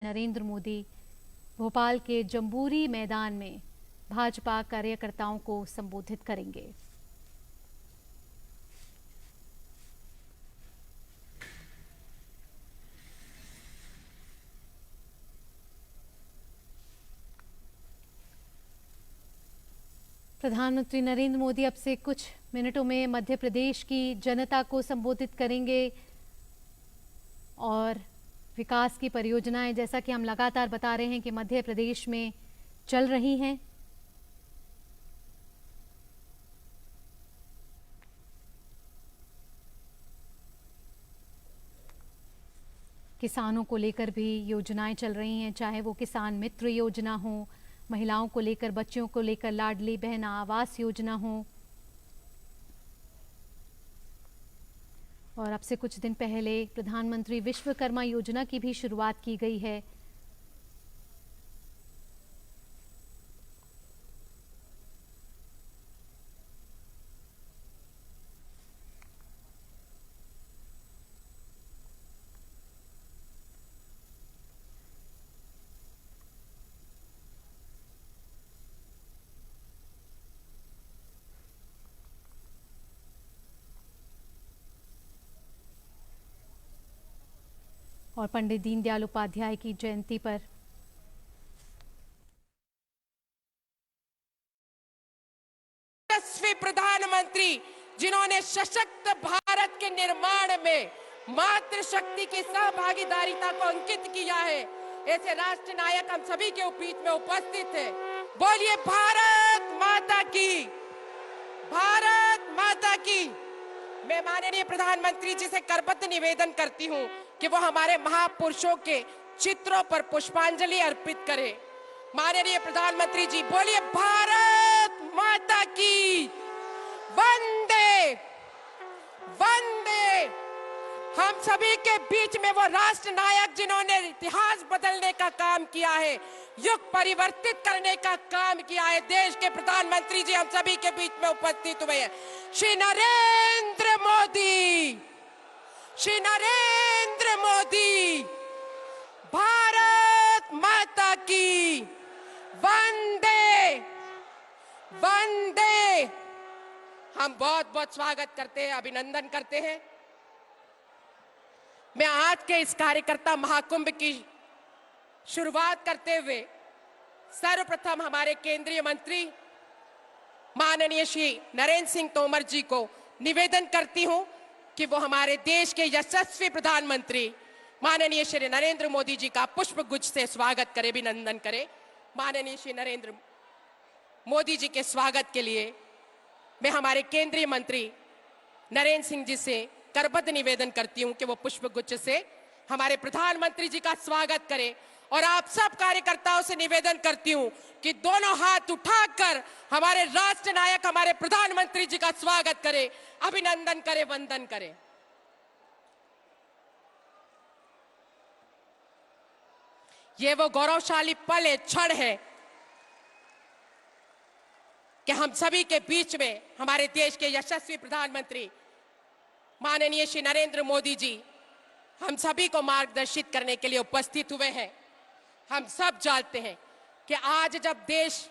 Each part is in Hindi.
नरेंद्र मोदी भोपाल के जम्बूरी मैदान में भाजपा कार्यकर्ताओं को संबोधित करेंगे। प्रधानमंत्री नरेंद्र मोदी अब से कुछ मिनटों में मध्य प्रदेश की जनता को संबोधित करेंगे और विकास की परियोजनाएं, जैसा कि हम लगातार बता रहे हैं कि मध्य प्रदेश में चल रही हैं, किसानों को लेकर भी योजनाएं चल रही हैं, चाहे वो किसान मित्र योजना हो, महिलाओं को लेकर, बच्चों को लेकर लाडली बहन आवास योजना हो, और अब से कुछ दिन पहले प्रधानमंत्री विश्वकर्मा योजना की भी शुरुआत की गई है। और पंडित दीनदयाल उपाध्याय की जयंती पर यशस्वी प्रधानमंत्री जिन्होंने सशक्त भारत के निर्माण में मातृशक्ति की सहभागीदारिता को अंकित किया है, ऐसे राष्ट्र नायक हम सभी के बीच में उपस्थित है। बोलिए भारत माता की, भारत माता की। मैं माननीय प्रधानमंत्री जी से करबद्ध निवेदन करती हूँ कि वो हमारे महापुरुषों के चित्रों पर पुष्पांजलि अर्पित करें। माननीय प्रधानमंत्री जी बोलिए भारत माता की, वंदे वंदे। हम सभी के बीच में वो राष्ट्र नायक जिन्होंने इतिहास बदलने का काम किया है, युग परिवर्तित करने का काम किया है, देश के प्रधानमंत्री जी हम सभी के बीच में उपस्थित हुए हैं। श्री नरेंद्र मोदी, श्री नरेंद्र मोदी। भारत माता की, वंदे वंदे। हम बहुत बहुत स्वागत करते हैं, अभिनंदन करते हैं। मैं आज के इस कार्यकर्ता महाकुंभ की शुरुआत करते हुए सर्वप्रथम हमारे केंद्रीय मंत्री माननीय श्री नरेंद्र सिंह तोमर जी को निवेदन करती हूं कि वो हमारे देश के यशस्वी प्रधानमंत्री माननीय श्री नरेंद्र मोदी जी का पुष्प गुच्छ से स्वागत करें, अभिनंदन करें। माननीय श्री नरेंद्र मोदी जी के स्वागत के लिए मैं हमारे केंद्रीय मंत्री नरेंद्र सिंह जी से करबद्ध निवेदन करती हूं कि वो पुष्प गुच्छ से हमारे प्रधानमंत्री जी का स्वागत करें। और आप सब कार्यकर्ताओं से निवेदन करती हूं कि दोनों हाथ उठाकर हमारे राष्ट्र नायक, हमारे प्रधानमंत्री जी का स्वागत करें, अभिनंदन करें, वंदन करें। ये वो गौरवशाली पल है, क्षण है कि हम सभी के बीच में हमारे देश के यशस्वी प्रधानमंत्री माननीय श्री नरेंद्र मोदी जी हम सभी को मार्गदर्शित करने के लिए उपस्थित हुए हैं। हम सब जानते हैं कि आज जब देश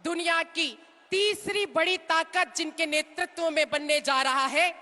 दुनिया की तीसरी बड़ी ताकत जिनके नेतृत्व में बनने जा रहा है,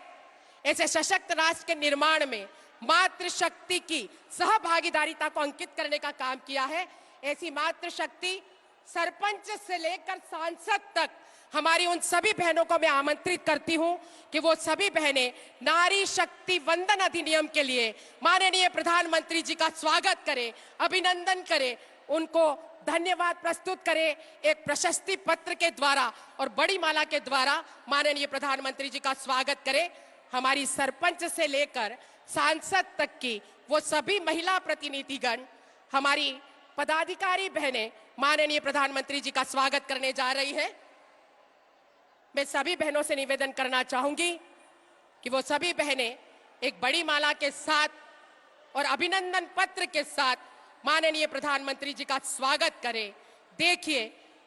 ऐसे सशक्त राष्ट्र के निर्माण में मातृशक्ति की सहभागीदारिता को अंकित करने का काम किया है। ऐसी मातृशक्ति सरपंच से लेकर सांसद तक हमारी उन सभी बहनों को मैं आमंत्रित करती हूं कि वो सभी बहनें नारी शक्ति वंदन अधिनियम के लिए माननीय प्रधानमंत्री जी का स्वागत करें, अभिनंदन करें, उनको धन्यवाद प्रस्तुत करें एक प्रशस्ति पत्र के द्वारा और बड़ी माला के द्वारा माननीय प्रधानमंत्री जी का स्वागत करें। हमारी सरपंच से लेकर सांसद तक की वो सभी महिला प्रतिनिधिगण, हमारी पदाधिकारी बहनें माननीय प्रधानमंत्री जी का स्वागत करने जा रही है। मैं सभी बहनों से निवेदन करना चाहूंगी कि वो सभी बहनें एक बड़ी माला के साथ और अभिनंदन पत्र के साथ माननीय प्रधानमंत्री जी का स्वागत करें। देखिए,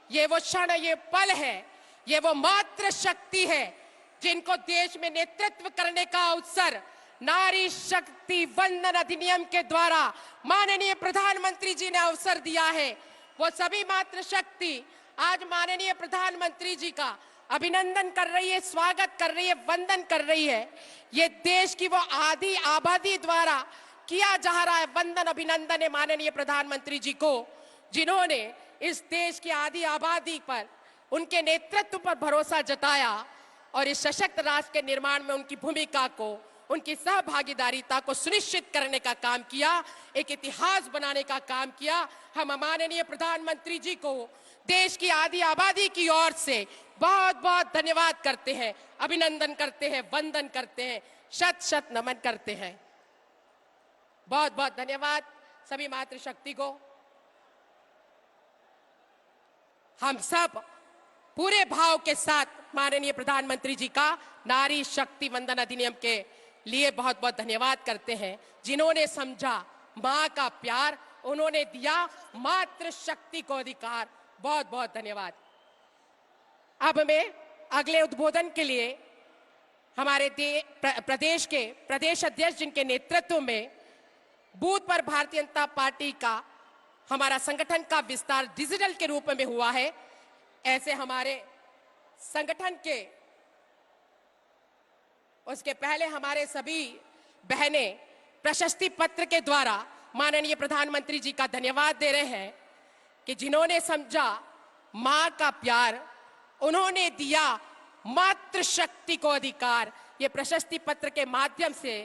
ये वो क्षण, ये पल है, ये वो मातृशक्ति है जिनको देश में नेतृत्व करने का अवसर नारी शक्ति वंदन अधिनियम के द्वारा माननीय प्रधानमंत्री जी ने अवसर दिया है, वो सभी मातृशक्ति आज माननीय प्रधानमंत्री जी का अभिनंदन कर रही है, स्वागत कर रही है, वंदन कर रही है। ये देश की वो आधी आबादी द्वारा किया जा रहा है वंदन अभिनंदन है माननीय प्रधानमंत्री जी को, जिन्होंने इस देश की आधी आबादी पर उनके नेतृत्व पर भरोसा जताया और इस सशक्त राष्ट्र के निर्माण में उनकी भूमिका को, उनकी सहभागीदारिता को सुनिश्चित करने का काम किया, एक इतिहास बनाने का काम किया। हम माननीय प्रधानमंत्री जी को देश की आधी आबादी की ओर से बहुत बहुत धन्यवाद करते हैं, अभिनंदन करते हैं, वंदन करते हैं, शत शत नमन करते हैं। बहुत बहुत धन्यवाद सभी मातृशक्ति को। हम सब पूरे भाव के साथ माननीय प्रधानमंत्री जी का नारी शक्ति वंदन अधिनियम के लिए बहुत बहुत धन्यवाद करते हैं, जिन्होंने समझा मां का प्यार, उन्होंने दिया मातृशक्ति को अधिकार। बहुत बहुत धन्यवाद। अब मैं अगले उद्बोधन के लिए हमारे प्रदेश के प्रदेश अध्यक्ष जिनके नेतृत्व में बूथ पर भारतीय जनता पार्टी का हमारा संगठन का विस्तार डिजिटल के रूप में हुआ है, ऐसे हमारे संगठन के उसके पहले हमारे सभी बहनें प्रशस्ति पत्र के द्वारा माननीय प्रधानमंत्री जी का धन्यवाद दे रहे हैं कि जिन्होंने समझा मां का प्यार, उन्होंने दिया मातृशक्ति को अधिकार। ये प्रशस्ति पत्र के माध्यम से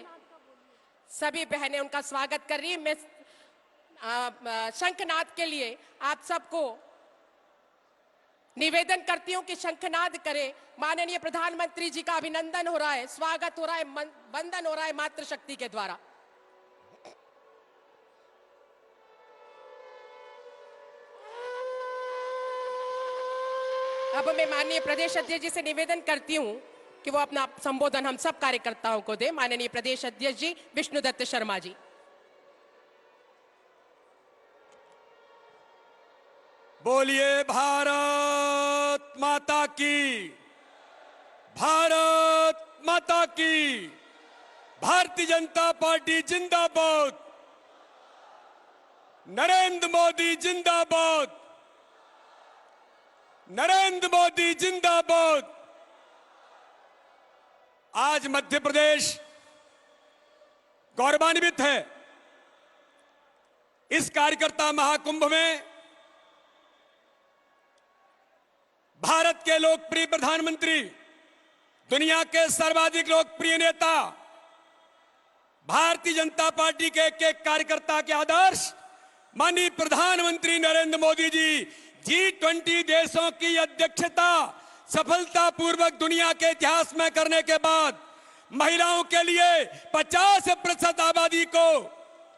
सभी बहनें उनका स्वागत कर रही है। मैं शंखनाद के लिए आप सबको निवेदन करती हूं कि शंखनाद करें। माननीय प्रधानमंत्री जी का अभिनंदन हो रहा है, स्वागत हो रहा है, वंदन हो रहा है मातृशक्ति के द्वारा। अब मैं माननीय प्रदेश अध्यक्ष जी से निवेदन करती हूं कि वो अपना संबोधन हम सब कार्यकर्ताओं को दे। माननीय प्रदेश अध्यक्ष जी विष्णुदत्त शर्मा जी। बोलिए भारत माता की, भारत माता की। भारतीय जनता पार्टी जिंदाबाद, नरेंद्र मोदी जिंदाबाद, नरेंद्र मोदी जिंदाबाद। आज मध्य प्रदेश गौरवान्वित है। इस कार्यकर्ता महाकुंभ में भारत के लोकप्रिय प्रधानमंत्री, दुनिया के सर्वाधिक लोकप्रिय नेता, भारतीय जनता पार्टी के एक कार्यकर्ता के आदर्श माननीय प्रधानमंत्री नरेंद्र मोदी जी G20 देशों की अध्यक्षता सफलतापूर्वक दुनिया के इतिहास में करने के बाद महिलाओं के लिए 50% आबादी को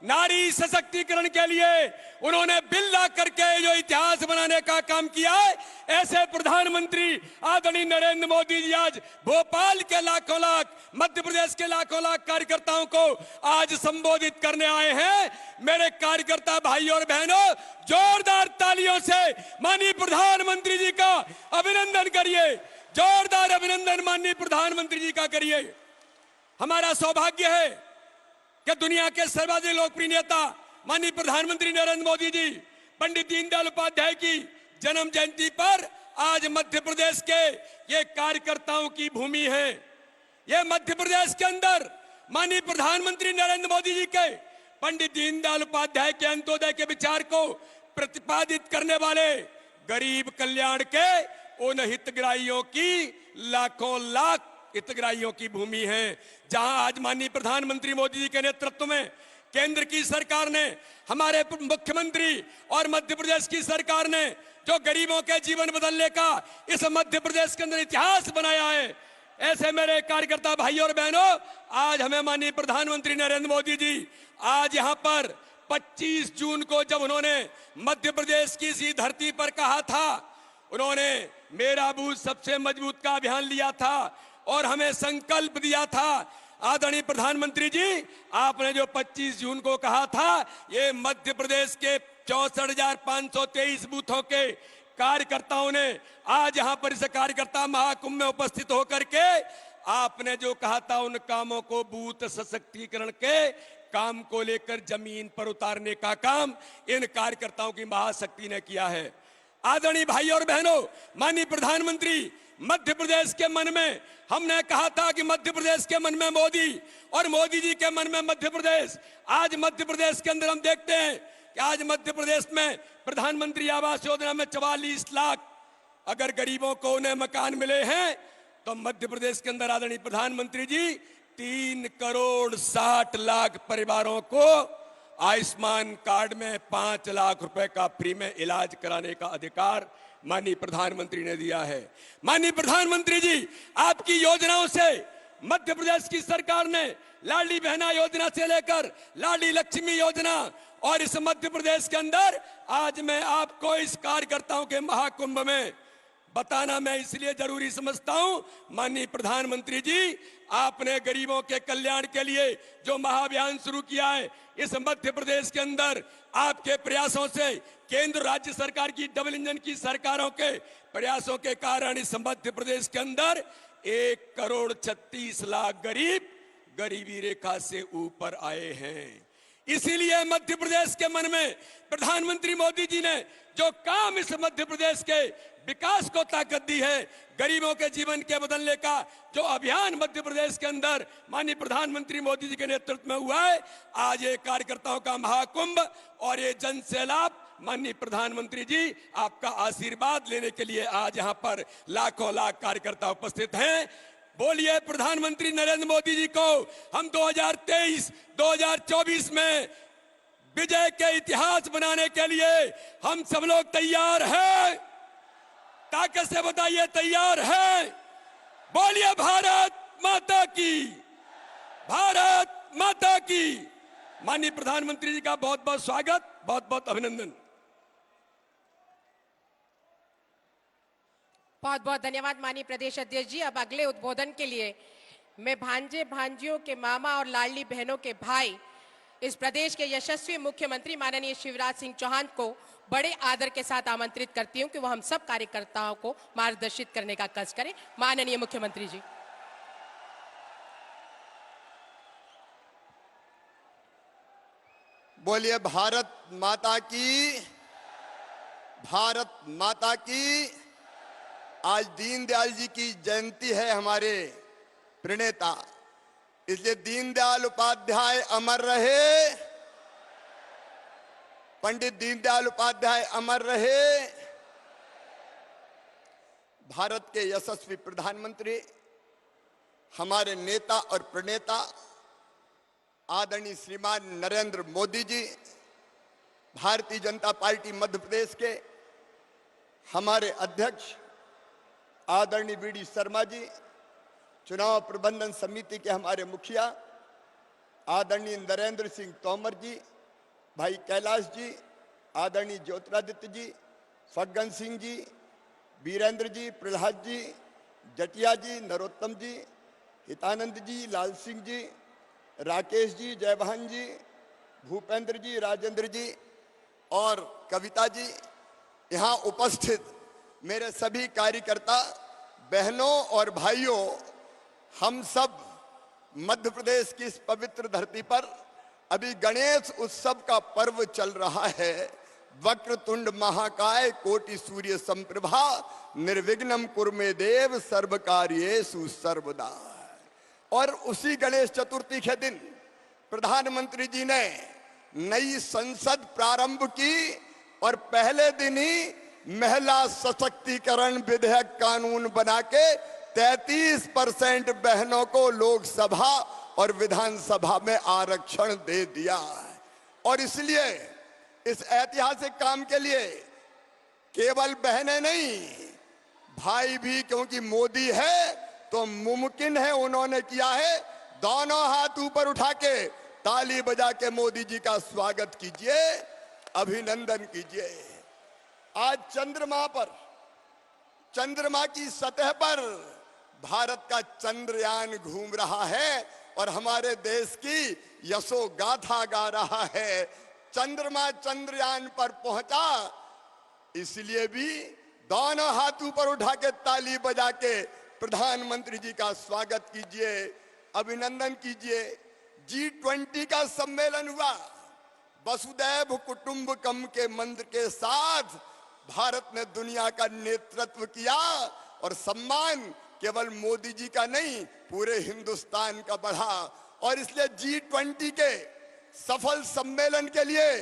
नारी सशक्तिकरण के लिए उन्होंने बिल ला करके जो इतिहास बनाने का काम किया है, ऐसे प्रधानमंत्री आदरणीय नरेंद्र मोदी जी आज भोपाल के लाखों लाख, मध्य प्रदेश के लाखों लाख कार्यकर्ताओं को आज संबोधित करने आए हैं। मेरे कार्यकर्ता भाई और बहनों, जोरदार तालियों से माननीय प्रधानमंत्री जी का अभिनंदन करिए। जोरदार अभिनंदन माननीय प्रधानमंत्री जी का करिए। हमारा सौभाग्य है कि दुनिया के सर्वाधिक लोकप्रिय नेता माननीय प्रधानमंत्री नरेंद्र मोदी जी पंडित दीनदयाल उपाध्याय की जन्म जयंती पर आज मध्य प्रदेश के ये कार्यकर्ताओं की भूमि है। ये मध्य प्रदेश के अंदर माननीय प्रधानमंत्री नरेंद्र मोदी जी के पंडित दीनदयाल उपाध्याय के अंत्योदय के विचार को प्रतिपादित करने वाले गरीब कल्याण के उन हितग्राहियों की लाखों लाख हितग्राहियों की भूमि है, जहां आज माननीय प्रधानमंत्री मोदी जी के नेतृत्व में केंद्र की सरकार ने, हमारे मुख्यमंत्री और मध्य प्रदेश की सरकार ने जो गरीबों के जीवन बदलने का इस मध्य प्रदेश के अंदर इतिहास बनाया है, ऐसे मेरे कार्यकर्ता भाई और बहनों, आज हमें माननीय प्रधानमंत्री नरेंद्र मोदी जी आज यहां पर 25 जून को जब उन्होंने मध्य प्रदेश की इसी धरती पर कहा था, उन्होंने मेरा बूथ सबसे मजबूत का अभियान लिया था और हमें संकल्प दिया था। आदरणीय प्रधानमंत्री जी, आपने जो 25 जून को कहा था, ये मध्य प्रदेश के 64,523 बूथों के कार्यकर्ताओं ने आज यहां पर इस कार्यकर्ता महाकुंभ में उपस्थित होकर के आपने जो कहा था उन कामों को बूथ सशक्तिकरण के काम को लेकर जमीन पर उतारने का काम इन कार्यकर्ताओं की महाशक्ति ने किया है। आदरणीय भाई और बहनों, माननीय प्रधानमंत्री, मध्य प्रदेश के मन में हमने कहा था कि मध्य प्रदेश के मन में मोदी और मोदी जी के मन में मध्य प्रदेश। आज मध्य प्रदेश के अंदर हम देखते हैं कि आज मध्य प्रदेश में प्रधानमंत्री आवास योजना में 44 लाख अगर गरीबों को उन्हें मकान मिले हैं, तो मध्य प्रदेश के अंदर आदरणीय प्रधानमंत्री जी 3 करोड़ 60 लाख परिवारों को आयुष्मान कार्ड में 5 लाख रुपए का फ्री में इलाज कराने का अधिकार माननीय प्रधानमंत्री ने दिया है। माननीय प्रधानमंत्री जी, आपकी योजनाओं से मध्य प्रदेश की सरकार ने लाडली बहना योजना से लेकर लाडली लक्ष्मी योजना और इस मध्य प्रदेश के अंदर आज मैं आपको इस कार्यकर्ताओं के महाकुंभ में बताना मैं इसलिए जरूरी समझता हूं। माननीय प्रधानमंत्री जी, आपने गरीबों के कल्याण के लिए जो महाअभियान शुरू किया है, इस मध्य प्रदेश के अंदर आपके प्रयासों से केंद्र राज्य सरकार की डबल इंजन की सरकारों के प्रयासों के कारण इस मध्य प्रदेश के अंदर 1 करोड़ 36 लाख गरीब गरीबी रेखा से ऊपर आए हैं। इसीलिए मध्य प्रदेश के मन में प्रधानमंत्री मोदी जी ने जो काम इस मध्य प्रदेश के विकास को ताकत दी है, गरीबों के जीवन के बदलने का जो अभियान मध्य प्रदेश के अंदर माननीय प्रधानमंत्री मोदी जी के नेतृत्व में हुआ है, आज ये कार्यकर्ताओं का महाकुंभ और ये जन सैलाब, माननीय प्रधानमंत्री जी आपका आशीर्वाद लेने के लिए आज यहाँ पर लाखों लाख कार्यकर्ता उपस्थित हैं। बोलिए प्रधानमंत्री नरेंद्र मोदी जी को हम 2023-2024 में विजय के इतिहास बनाने के लिए हम सब लोग तैयार हैं। ताकत से बताइए, तैयार है? बोलिए भारत माता की, भारत माता की। माननीय प्रधानमंत्री जी का बहुत बहुत स्वागत, बहुत बहुत अभिनंदन। बहुत बहुत धन्यवाद माननीय प्रदेश अध्यक्ष जी। अब अगले उद्बोधन के लिए मैं भांजे भांजियों के मामा और लाडली बहनों के भाई, इस प्रदेश के यशस्वी मुख्यमंत्री माननीय शिवराज सिंह चौहान को बड़े आदर के साथ आमंत्रित करती हूं कि वो हम सब कार्यकर्ताओं को मार्गदर्शित करने का कष्ट करें। माननीय मुख्यमंत्री जी। बोलिए भारत माता की, भारत माता की। आज दीनदयाल जी की जयंती है, हमारे प्रणेता, इसलिए दीनदयाल उपाध्याय अमर रहे, पंडित दीनदयाल उपाध्याय अमर रहे। भारत के यशस्वी प्रधानमंत्री, हमारे नेता और प्रणेता आदरणीय श्रीमान नरेंद्र मोदी जी, भारतीय जनता पार्टी मध्य प्रदेश के हमारे अध्यक्ष आदरणीय वीडी शर्मा जी, चुनाव प्रबंधन समिति के हमारे मुखिया आदरणीय नरेंद्र सिंह तोमर जी, भाई कैलाश जी, आदरणीय ज्योतिरादित्य जी, फग्गन सिंह जी, वीरेंद्र जी, प्रहलाद जी, जटिया जी, नरोत्तम जी, हितानंद जी, लाल सिंह जी, राकेश जी, जयभान जी, भूपेंद्र जी, राजेंद्र जी और कविता जी, यहाँ उपस्थित मेरे सभी कार्यकर्ता बहनों और भाइयों, हम सब मध्य प्रदेश की इस पवित्र धरती पर अभी गणेश उत्सव का पर्व चल रहा है। वक्रतुंड महाकाय कोटि सूर्य संप्रभा निर्विघ्नम कुर्मे देव सर्व कार्येषु सर्वदा। और उसी गणेश चतुर्थी के दिन प्रधानमंत्री जी ने नई संसद प्रारंभ की और पहले दिन ही महिला सशक्तिकरण विधेयक कानून बना के 33% बहनों को लोकसभा और विधानसभा में आरक्षण दे दिया है। और इसलिए इस ऐतिहासिक काम के लिए केवल बहनें नहीं, भाई भी, क्योंकि मोदी है तो मुमकिन है, उन्होंने किया है। दोनों हाथ ऊपर उठा के ताली बजा के मोदी जी का स्वागत कीजिए, अभिनंदन कीजिए। आज चंद्रमा पर, चंद्रमा की सतह पर भारत का चंद्रयान घूम रहा है और हमारे देश की यशो गाथा गा रहा है। चंद्रमा चंद्रयान पर पहुंचा, इसलिए भी दोनों हाथ ऊपर उठा के ताली बजा के प्रधानमंत्री जी का स्वागत कीजिए, अभिनंदन कीजिए। G20 का सम्मेलन हुआ, वसुदैव कुटुंबकम के मंत्र के साथ भारत ने दुनिया का नेतृत्व किया और सम्मान केवल मोदी जी का नहीं, पूरे हिंदुस्तान का बढ़ा। और इसलिए G20 के सफल सम्मेलन के लिए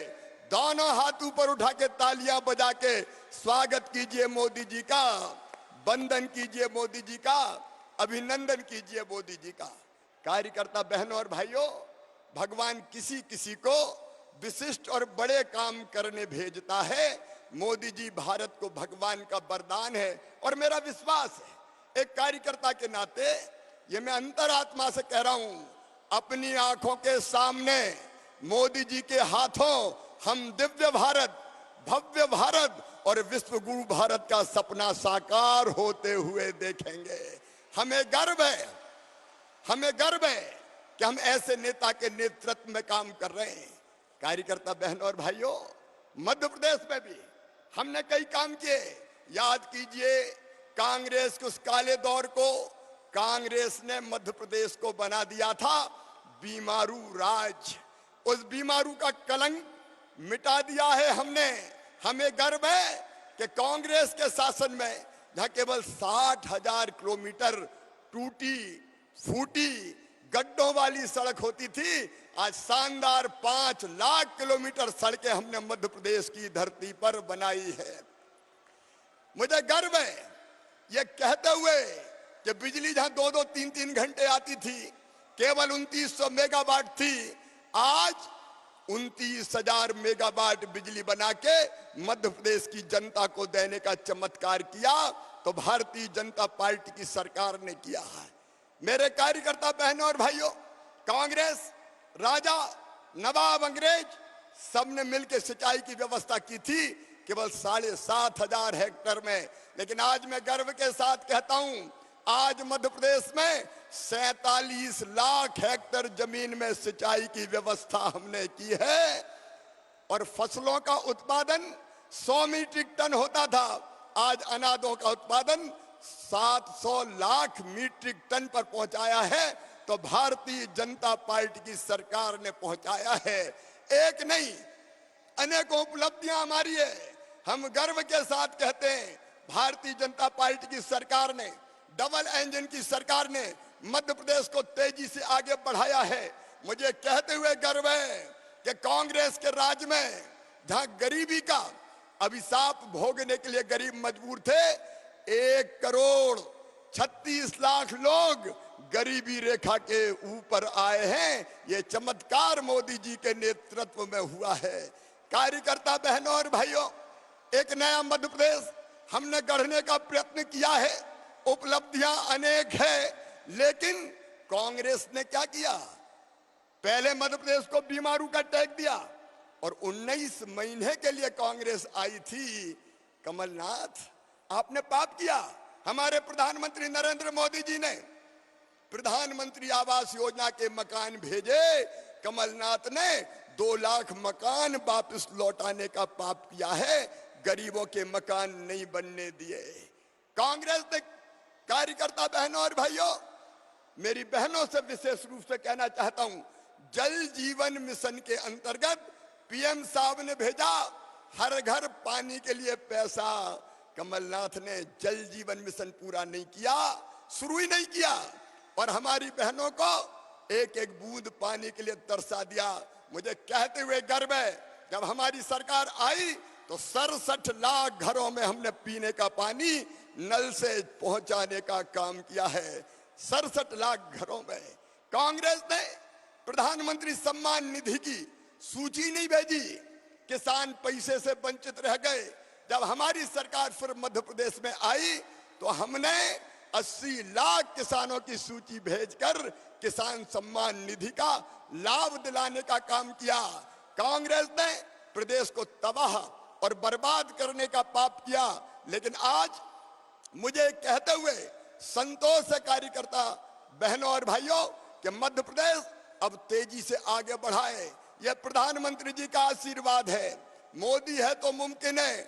दोनों हाथ ऊपर उठा के तालियां बजा के स्वागत कीजिए मोदी जी का, वंदन कीजिए मोदी जी का, अभिनंदन कीजिए मोदी जी का। कार्यकर्ता बहनों और भाइयों, भगवान किसी किसी को विशिष्ट और बड़े काम करने भेजता है। मोदी जी भारत को भगवान का वरदान है और मेरा विश्वास है, एक कार्यकर्ता के नाते ये मैं अंतरात्मा से कह रहा हूं, अपनी आंखों के सामने मोदी जी के हाथों हम दिव्य भारत, भव्य भारत और विश्व गुरु भारत का सपना साकार होते हुए देखेंगे। हमें गर्व है, हमें गर्व है कि हम ऐसे नेता के नेतृत्व में काम कर रहे हैं। कार्यकर्ता बहनों और भाइयों, मध्य प्रदेश में भी हमने कई काम किए। याद कीजिए कांग्रेस के उस काले दौर को, कांग्रेस ने मध्य प्रदेश को बना दिया था बीमारू राज। उस बीमारू का कलंक मिटा दिया है हमने। हमें गर्व है कि कांग्रेस के शासन में जहां केवल 60,000 किलोमीटर टूटी फूटी गड्ढों वाली सड़क होती थी, आज शानदार 5 लाख किलोमीटर सड़कें हमने मध्य प्रदेश की धरती पर बनाई है। मुझे गर्व है ये कहते हुए कि बिजली जहां 2-2, 3-3 घंटे आती थी, केवल 2900 मेगावाट थी, आज 29,000 मेगावाट बिजली बना के मध्य प्रदेश की जनता को देने का चमत्कार किया तो भारतीय जनता पार्टी की सरकार ने किया है। मेरे कार्यकर्ता बहनों और भाइयों, कांग्रेस, राजा, नवाब, अंग्रेज सबने मिलकर सिंचाई की व्यवस्था की थी केवल 7,500 हेक्टेयर में, लेकिन आज मैं गर्व के साथ कहता हूं, आज मध्य प्रदेश में 47 लाख हेक्टेयर जमीन में सिंचाई की व्यवस्था हमने की है और फसलों का उत्पादन 100 मीट्रिक टन होता था, आज अनाजों का उत्पादन 700 लाख मीट्रिक टन पर पहुंचाया है तो भारतीय जनता पार्टी की सरकार ने पहुंचाया है। एक नहीं, अनेकों उपलब्धियां हमारी है। हम गर्व के साथ कहते हैं, भारतीय जनता पार्टी की सरकार ने, डबल इंजन की सरकार ने मध्य प्रदेश को तेजी से आगे बढ़ाया है। मुझे कहते हुए गर्व है कि कांग्रेस के राज में जहां गरीबी का अभिशाप भोगने के लिए गरीब मजबूर थे, 1,36,00,000 लोग गरीबी रेखा के ऊपर आए हैं। ये चमत्कार मोदी जी के नेतृत्व में हुआ है। कार्यकर्ता बहनों और भाइयों, एक नया मध्य प्रदेश हमने गढ़ने का प्रयत्न किया है। उपलब्धियां अनेक है, लेकिन कांग्रेस ने क्या किया? पहले मध्य प्रदेश को बीमारू का टैग दिया और 19 महीने के लिए कांग्रेस आई थी। कमलनाथ, आपने पाप किया। हमारे प्रधानमंत्री नरेंद्र मोदी जी ने प्रधानमंत्री आवास योजना के मकान भेजे, कमलनाथ ने 2 लाख मकान वापस लौटाने का पाप किया है, गरीबों के मकान नहीं बनने दिए। कांग्रेस ने, कार्यकर्ता बहनों और भाइयों, मेरी बहनों से विशेष रूप से कहना चाहता हूं, जल जीवन मिशन के अंतर्गत पीएम साहब ने भेजा हर घर पानी के लिए पैसा। कमलनाथ ने जल जीवन मिशन पूरा नहीं किया, शुरू ही नहीं किया और हमारी बहनों को एक एक बूंद पानी के लिए तरसा दिया। मुझे कहते हुए गर्व है, जब हमारी सरकार आई तो 67 लाख घरों में हमने पीने का पानी नल से पहुंचाने का काम किया है। 67 लाख घरों में। कांग्रेस ने प्रधानमंत्री सम्मान निधि की सूची नहीं भेजी, किसान पैसे से वंचित रह गए। जब हमारी सरकार फिर मध्य प्रदेश में आई तो हमने 80 लाख किसानों की सूची भेजकर किसान सम्मान निधि का लाभ दिलाने का काम किया। कांग्रेस ने प्रदेश को तबाह और बर्बाद करने का पाप किया, लेकिन आज मुझे कहते हुए संतोष है कार्यकर्ता बहनों और भाइयों कि मध्य प्रदेश अब तेजी से आगे बढ़ा है। यह प्रधानमंत्री जी का आशीर्वाद है। मोदी है तो मुमकिन है।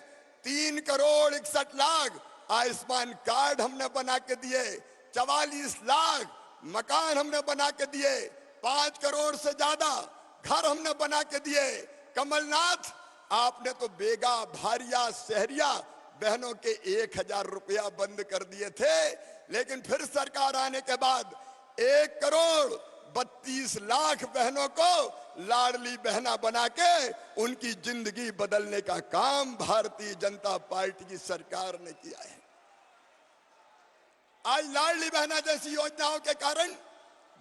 3 करोड़ 61 लाख आयुष्मान कार्ड हमने बना के दिए। 44 लाख मकान हमने बना के दिए, 5 करोड़ से ज्यादा घर हमने बना के दिए। कमलनाथ, आपने तो बेगा, भारिया, शहरिया बहनों के 1000 रुपया बंद कर दिए थे, लेकिन फिर सरकार आने के बाद 1 करोड़ 32 लाख बहनों को लाडली बहना बना के उनकी जिंदगी बदलने का काम भारतीय जनता पार्टी की सरकार ने किया है। आज लाडली बहना जैसी योजनाओं के कारण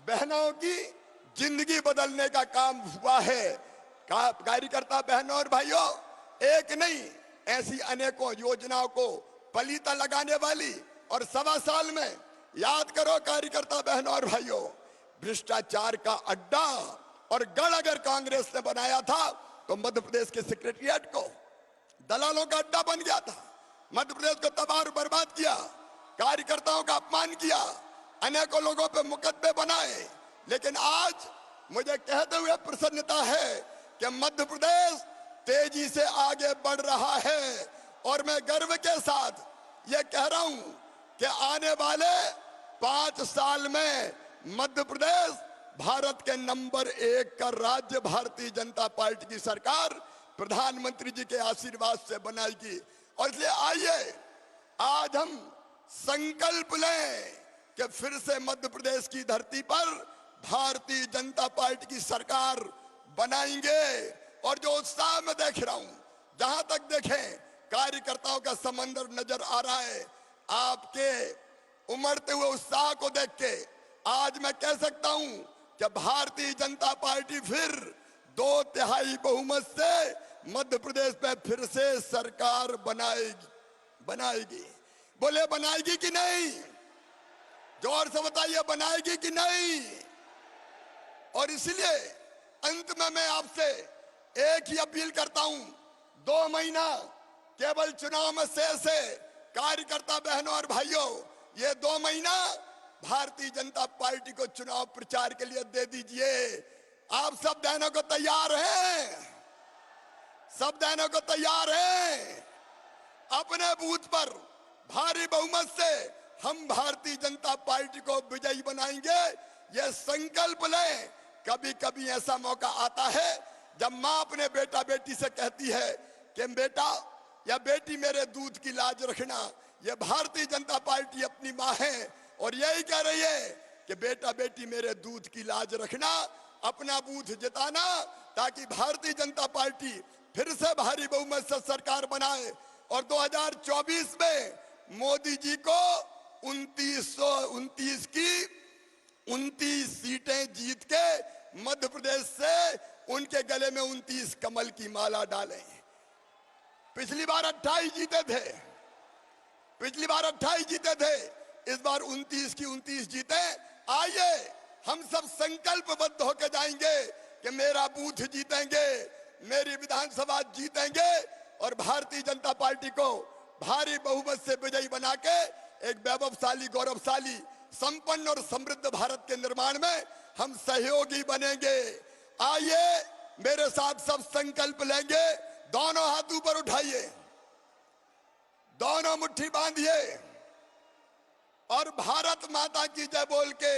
बहनों की जिंदगी बदलने का काम हुआ है। कार्यकर्ता बहनों और भाइयों, एक नहीं, ऐसी अनेकों योजनाओं को पलीता लगाने वाली, और 1.25 साल में याद करो कार्यकर्ता बहनों और भाइयों, भ्रष्टाचार का अड्डा और गढ़ अगर कांग्रेस ने बनाया था तो मध्य प्रदेश के सेक्रेटरिएट को दलालों का अड्डा बन गया था। मध्य प्रदेश को तबाह और बर्बाद किया, कार्यकर्ताओं का अपमान किया, अनेकों लोगों पे मुकदमे बनाए। लेकिन आज मुझे कहते हुए प्रसन्नता है कि मध्य प्रदेश तेजी से आगे बढ़ रहा है, और मैं गर्व के साथ ये कह रहा हूं कि आने वाले 5 साल में मध्य प्रदेश भारत के नंबर 1 का राज्य भारतीय जनता पार्टी की सरकार प्रधानमंत्री जी के आशीर्वाद से बनाएगी। और इसलिए आइए आज हम संकल्प लें कि फिर से मध्य प्रदेश की धरती पर भारतीय जनता पार्टी की सरकार बनाएंगे। और जो उत्साह में देख रहा हूं, जहां तक देखें कार्यकर्ताओं का समंदर नजर आ रहा है, आपके उमड़ते हुए उत्साह को देख के आज मैं कह सकता हूं कि भारतीय जनता पार्टी फिर 2/3 बहुमत से मध्य प्रदेश में फिर से सरकार बनाएगी। बोले बनाएगी कि नहीं? जोर से बताइए, बनाएगी कि नहीं? और इसलिए अंत में मैं आपसे एक ही अपील करता हूं, 2 महीना केवल चुनाव में शेष है। कार्यकर्ता बहनों और भाइयों, ये 2 महीना भारतीय जनता पार्टी को चुनाव प्रचार के लिए दे दीजिए। आप सब देने को तैयार हैं? सब देने को तैयार हैं? अपने बूथ पर भारी बहुमत से हम भारतीय जनता पार्टी को विजयी बनाएंगे, ये संकल्प लें। कभी कभी ऐसा मौका आता है जब माँ अपने बेटा बेटी से कहती है कि बेटा या बेटी मेरे दूध की लाज रखना। ये भारतीय जनता पार्टी अपनी माँ है और यही कह रही है कि बेटा बेटी मेरे दूध की लाज रखना, अपना बूथ जिताना, ताकि भारतीय जनता पार्टी फिर से भारी बहुमत से सरकार बनाए और 2024 में मोदी जी को 2929 की 29 सीटें जीत के मध्य प्रदेश से उनके गले में 29 कमल की माला डालें। पिछली बार 28 जीते थे, पिछली बार 28 जीते थे, इस बार 29 की 29 जीते। आइए हम सब संकल्पबद्ध होकर जाएंगे कि मेरा बूथ जीतेंगे, मेरी विधानसभा जीतेंगे और भारतीय जनता पार्टी को भारी बहुमत से विजयी बना के एक वैभवशाली, गौरवशाली, संपन्न और समृद्ध भारत के निर्माण में हम सहयोगी बनेंगे। आइए मेरे साथ सब संकल्प लेंगे। दोनों हाथ ऊपर उठाइए, दोनों मुट्ठी बांधिए और भारत माता की जय बोल के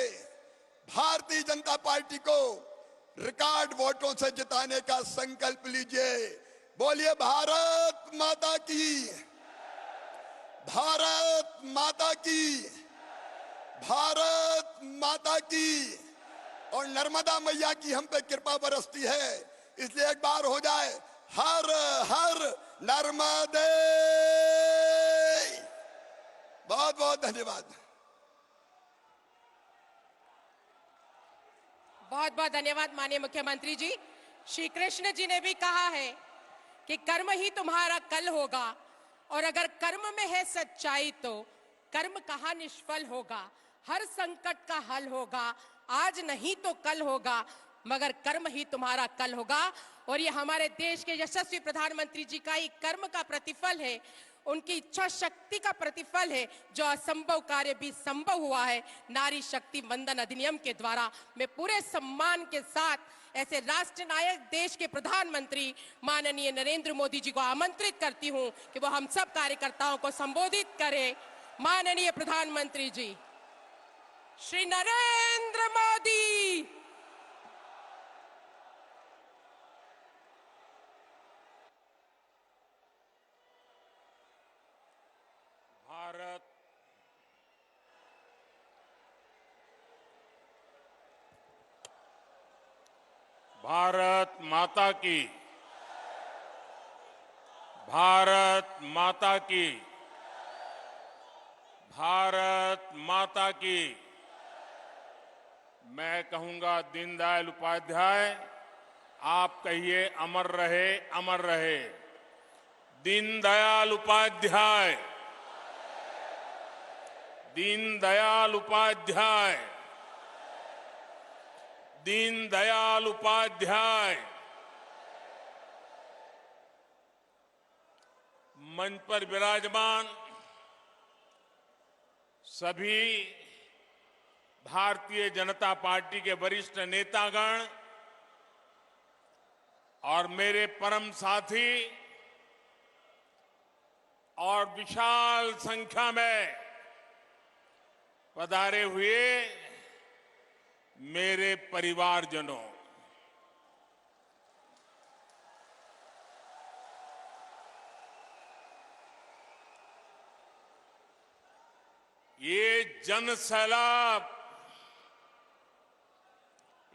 भारतीय जनता पार्टी को रिकॉर्ड वोटों से जिताने का संकल्प लीजिए। बोलिए भारत माता की, भारत माता की, भारत माता की। और नर्मदा मैया की हम पे कृपा बरसती है, इसलिए एक बार हो जाए हर हर नर्मदे। बहुत बहुत धन्यवाद। बहुत बहुत धन्यवाद माननीय मुख्यमंत्री जी। श्री कृष्ण जी ने भी कहा है कि कर्म ही तुम्हारा कल होगा, और अगर कर्म में है सच्चाई तो कर्म कहाँ निष्फल होगा। हर संकट का हल होगा, आज नहीं तो कल होगा, मगर कर्म ही तुम्हारा कल होगा। और ये हमारे देश के यशस्वी प्रधानमंत्री जी का ही कर्म का प्रतिफल है, उनकी इच्छा शक्ति का प्रतिफल है, जो असंभव कार्य भी संभव हुआ है नारी शक्ति वंदन अधिनियम के द्वारा। मैं पूरे सम्मान के साथ ऐसे राष्ट्र नायक देश के प्रधानमंत्री माननीय नरेंद्र मोदी जी को आमंत्रित करती हूं कि वो हम सब कार्यकर्ताओं को संबोधित करें। माननीय प्रधानमंत्री जी। श्री नरेंद्र मोदी। भारत माता की, भारत माता की, भारत माता की। मैं कहूंगा दीनदयाल उपाध्याय, आप कहिए अमर रहे, अमर रहे। दीनदयाल उपाध्याय, दीनदयाल उपाध्याय, दीनदयाल उपाध्याय। मंच पर विराजमान सभी भारतीय जनता पार्टी के वरिष्ठ नेतागण और मेरे परम साथी और विशाल संख्या में पधारे हुए मेरे परिवारजनों, ये जन सैलाब,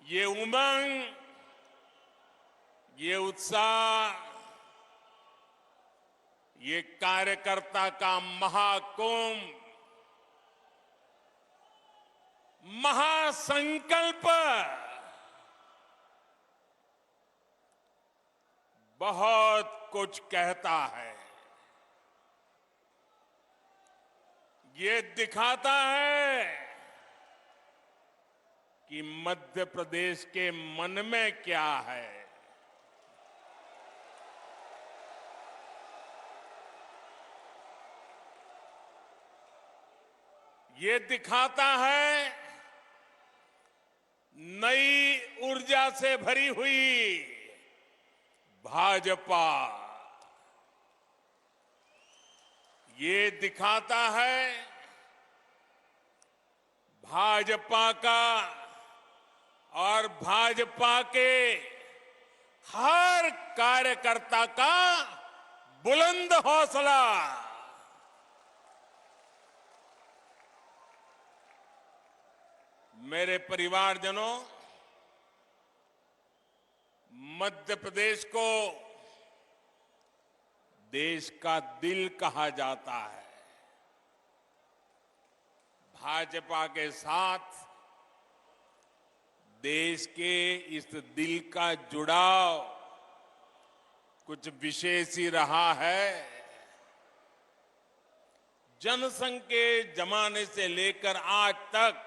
ये उमंग, ये उत्साह, ये कार्यकर्ता का महाकुंभ, महासंकल्प बहुत कुछ कहता है। ये दिखाता है कि मध्य प्रदेश के मन में क्या है। ये दिखाता है नई ऊर्जा से भरी हुई भाजपा। ये दिखाता है भाजपा का और भाजपा के हर कार्यकर्ता का बुलंद हौसला। मेरे परिवारजनों, मध्य प्रदेश को देश का दिल कहा जाता है। भाजपा के साथ देश के इस दिल का जुड़ाव कुछ विशेष ही रहा है। जनसंघ के जमाने से लेकर आज तक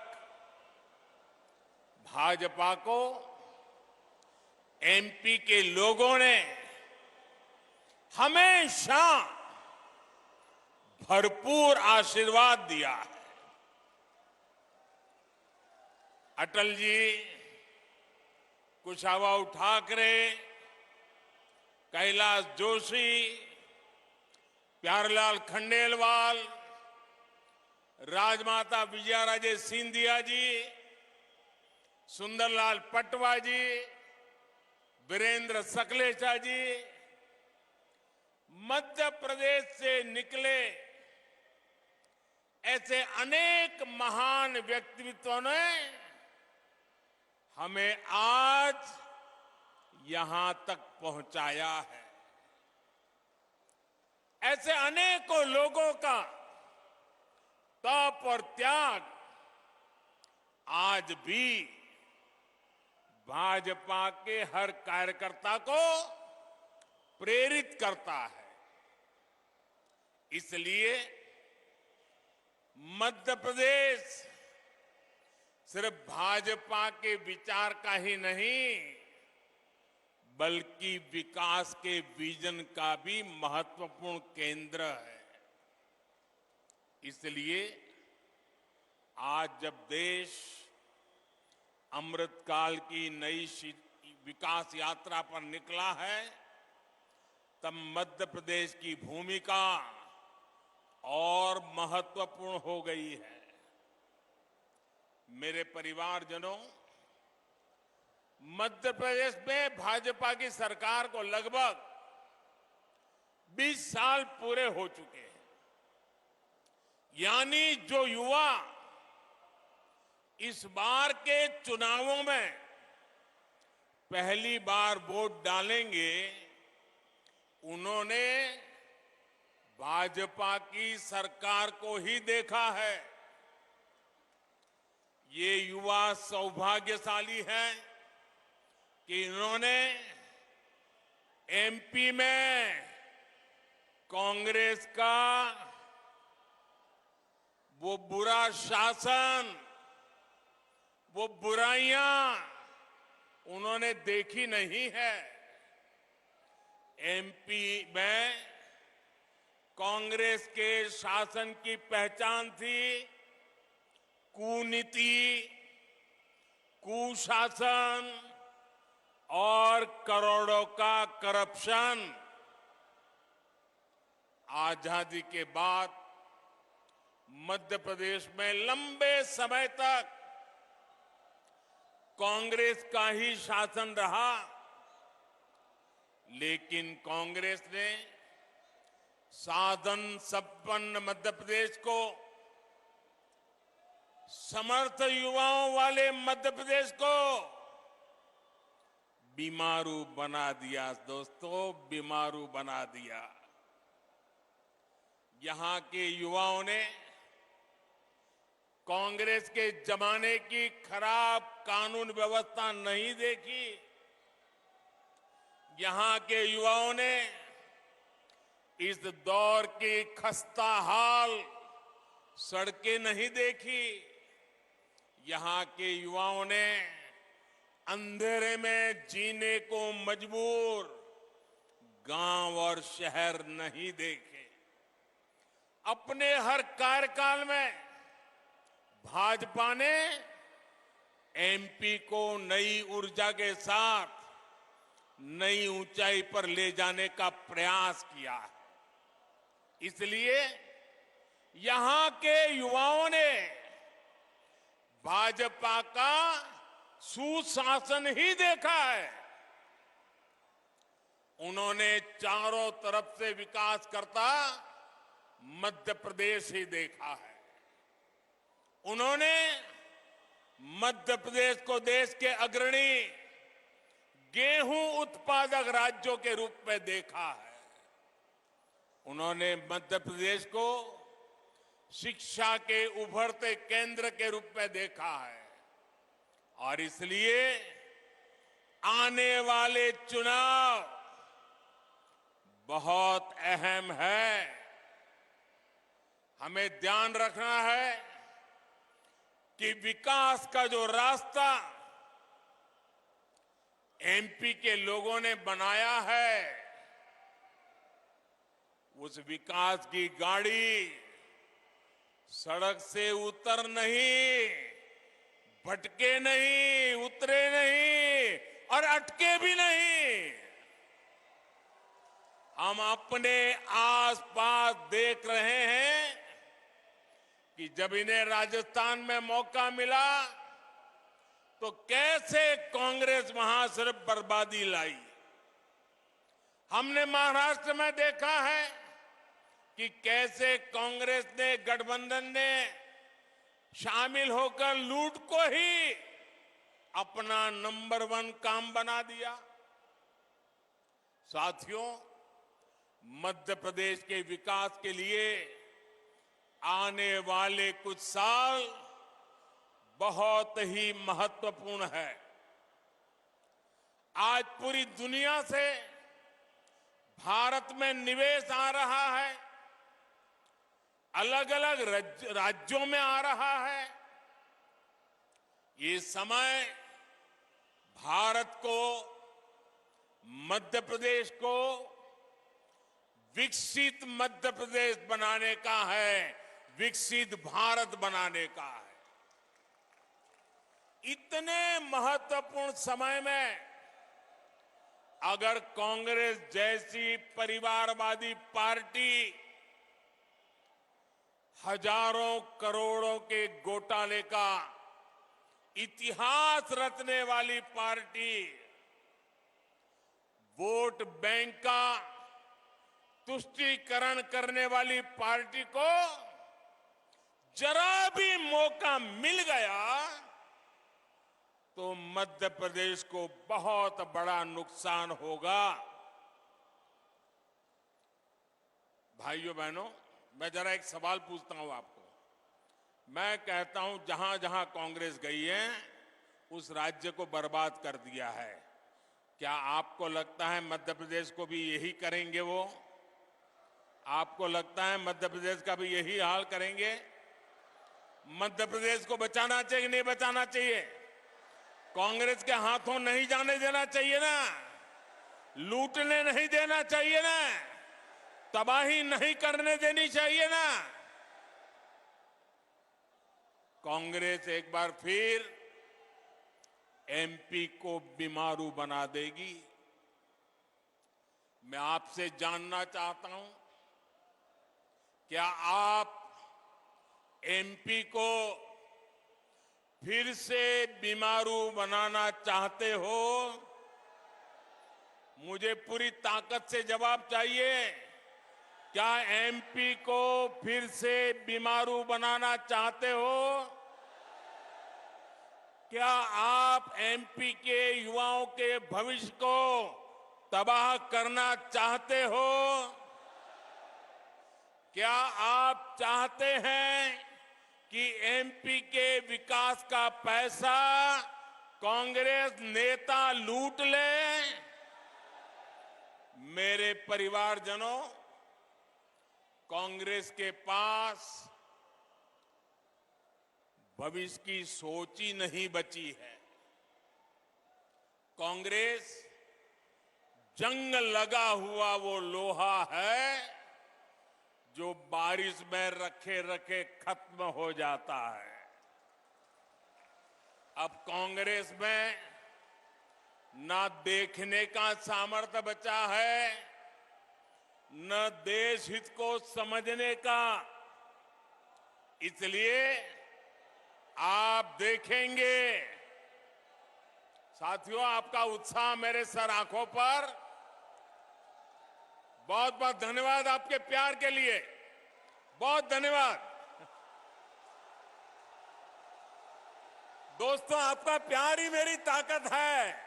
भाजपा को एमपी के लोगों ने हमेशा भरपूर आशीर्वाद दिया है। अटल जी, कुशाभाऊ ठाकरे, कैलाश जोशी, प्यारेलाल खंडेलवाल, राजमाता विजयाराजे सिंधिया जी, सुंदरलाल पटवा जी, वीरेंद्र सकलेचा जी, मध्य प्रदेश से निकले ऐसे अनेक महान व्यक्तित्वों ने हमें आज यहां तक पहुंचाया है। ऐसे अनेकों लोगों का तप और त्याग आज भी भाजपा के हर कार्यकर्ता को प्रेरित करता है। इसलिए मध्य प्रदेश सिर्फ भाजपा के विचार का ही नहीं, बल्कि विकास के विजन का भी महत्वपूर्ण केंद्र है। इसलिए आज जब देश अमृतकाल की नई विकास यात्रा पर निकला है, तब मध्य प्रदेश की भूमिका और महत्वपूर्ण हो गई है। मेरे परिवारजनों, मध्य प्रदेश में भाजपा की सरकार को लगभग 20 साल पूरे हो चुके हैं। यानी जो युवा इस बार के चुनावों में पहली बार वोट डालेंगे, उन्होंने भाजपा की सरकार को ही देखा है। ये युवा सौभाग्यशाली हैं कि इन्होंने एमपी में कांग्रेस का वो बुरा शासन, वो बुराइयां उन्होंने देखी नहीं है। एमपी में कांग्रेस के शासन की पहचान थी कुनीति, कुशासन और करोड़ों का करप्शन। आजादी के बाद मध्य प्रदेश में लंबे समय तक कांग्रेस का ही शासन रहा, लेकिन कांग्रेस ने साधन संपन्न मध्य प्रदेश को, समर्थ युवाओं वाले मध्य प्रदेश को बीमारू बना दिया। दोस्तों, बीमारू बना दिया। यहां के युवाओं ने कांग्रेस के जमाने की खराब कानून व्यवस्था नहीं देखी। यहां के युवाओं ने इस दौर की खस्ता हाल सड़कें नहीं देखी। यहां के युवाओं ने अंधेरे में जीने को मजबूर गांव और शहर नहीं देखे। अपने हर कार्यकाल में भाजपा ने एमपी को नई ऊर्जा के साथ नई ऊंचाई पर ले जाने का प्रयास किया है। इसलिए यहां के युवाओं ने भाजपा का सुशासन ही देखा है। उन्होंने चारों तरफ से विकास करता मध्य प्रदेश ही देखा है। उन्होंने मध्य प्रदेश को देश के अग्रणी गेहूं उत्पादक राज्यों के रूप में देखा है। उन्होंने मध्य प्रदेश को शिक्षा के उभरते केंद्र के रूप में देखा है। और इसलिए आने वाले चुनाव बहुत अहम है। हमें ध्यान रखना है कि विकास का जो रास्ता एमपी के लोगों ने बनाया है, उस विकास की गाड़ी सड़क से उतर नहीं, भटके नहीं, उतरे नहीं और अटके भी नहीं। हम अपने आसपास देख रहे हैं कि जब इन्हें राजस्थान में मौका मिला तो कैसे कांग्रेस वहां सिर्फ बर्बादी लाई। हमने महाराष्ट्र में देखा है कि कैसे कांग्रेस ने, गठबंधन ने शामिल होकर लूट को ही अपना नंबर 1 काम बना दिया। साथियों, मध्य प्रदेश के विकास के लिए आने वाले कुछ साल बहुत ही महत्वपूर्ण है। आज पूरी दुनिया से भारत में निवेश आ रहा है, अलग अलग राज्यों में आ रहा है। ये समय भारत को, मध्य प्रदेश को विकसित मध्य प्रदेश बनाने का है, विकसित भारत बनाने का है। इतने महत्वपूर्ण समय में अगर कांग्रेस जैसी परिवारवादी पार्टी हजारों करोड़ों के घोटाले का इतिहास रचने वाली पार्टी, वोट बैंक का तुष्टीकरण करने वाली पार्टी को जरा भी मौका मिल गया तो मध्य प्रदेश को बहुत बड़ा नुकसान होगा। भाइयों बहनों, मैं जरा एक सवाल पूछता हूं आपको। मैं कहता हूं जहां जहां कांग्रेस गई है उस राज्य को बर्बाद कर दिया है। क्या आपको लगता है मध्य प्रदेश को भी यही करेंगे वो? आपको लगता है मध्य प्रदेश का भी यही हाल करेंगे? मध्य प्रदेश को बचाना चाहिए, नहीं बचाना चाहिए? कांग्रेस के हाथों नहीं जाने देना चाहिए ना, लूटने नहीं देना चाहिए ना, तबाही नहीं करने देनी चाहिए ना। कांग्रेस एक बार फिर एमपी को बीमारू बना देगी। मैं आपसे जानना चाहता हूं, क्या आप एमपी को फिर से बीमारू बनाना चाहते हो? मुझे पूरी ताकत से जवाब चाहिए। क्या एमपी को फिर से बीमारू बनाना चाहते हो? क्या आप एमपी के युवाओं के भविष्य को तबाह करना चाहते हो? क्या आप चाहते हैं कि एमपी के विकास का पैसा कांग्रेस नेता लूट ले? मेरे परिवारजनों, कांग्रेस के पास भविष्य की सोच ही नहीं बची है। कांग्रेस जंग लगा हुआ वो लोहा है जो बारिश में रखे रखे खत्म हो जाता है। अब कांग्रेस में ना देखने का सामर्थ्य बचा है, न देश हित को समझने का। इसलिए आप देखेंगे, साथियों, आपका उत्साह मेरे सर आंखों पर। बहुत बहुत धन्यवाद आपके प्यार के लिए, बहुत धन्यवाद। दोस्तों, आपका प्यार ही मेरी ताकत है।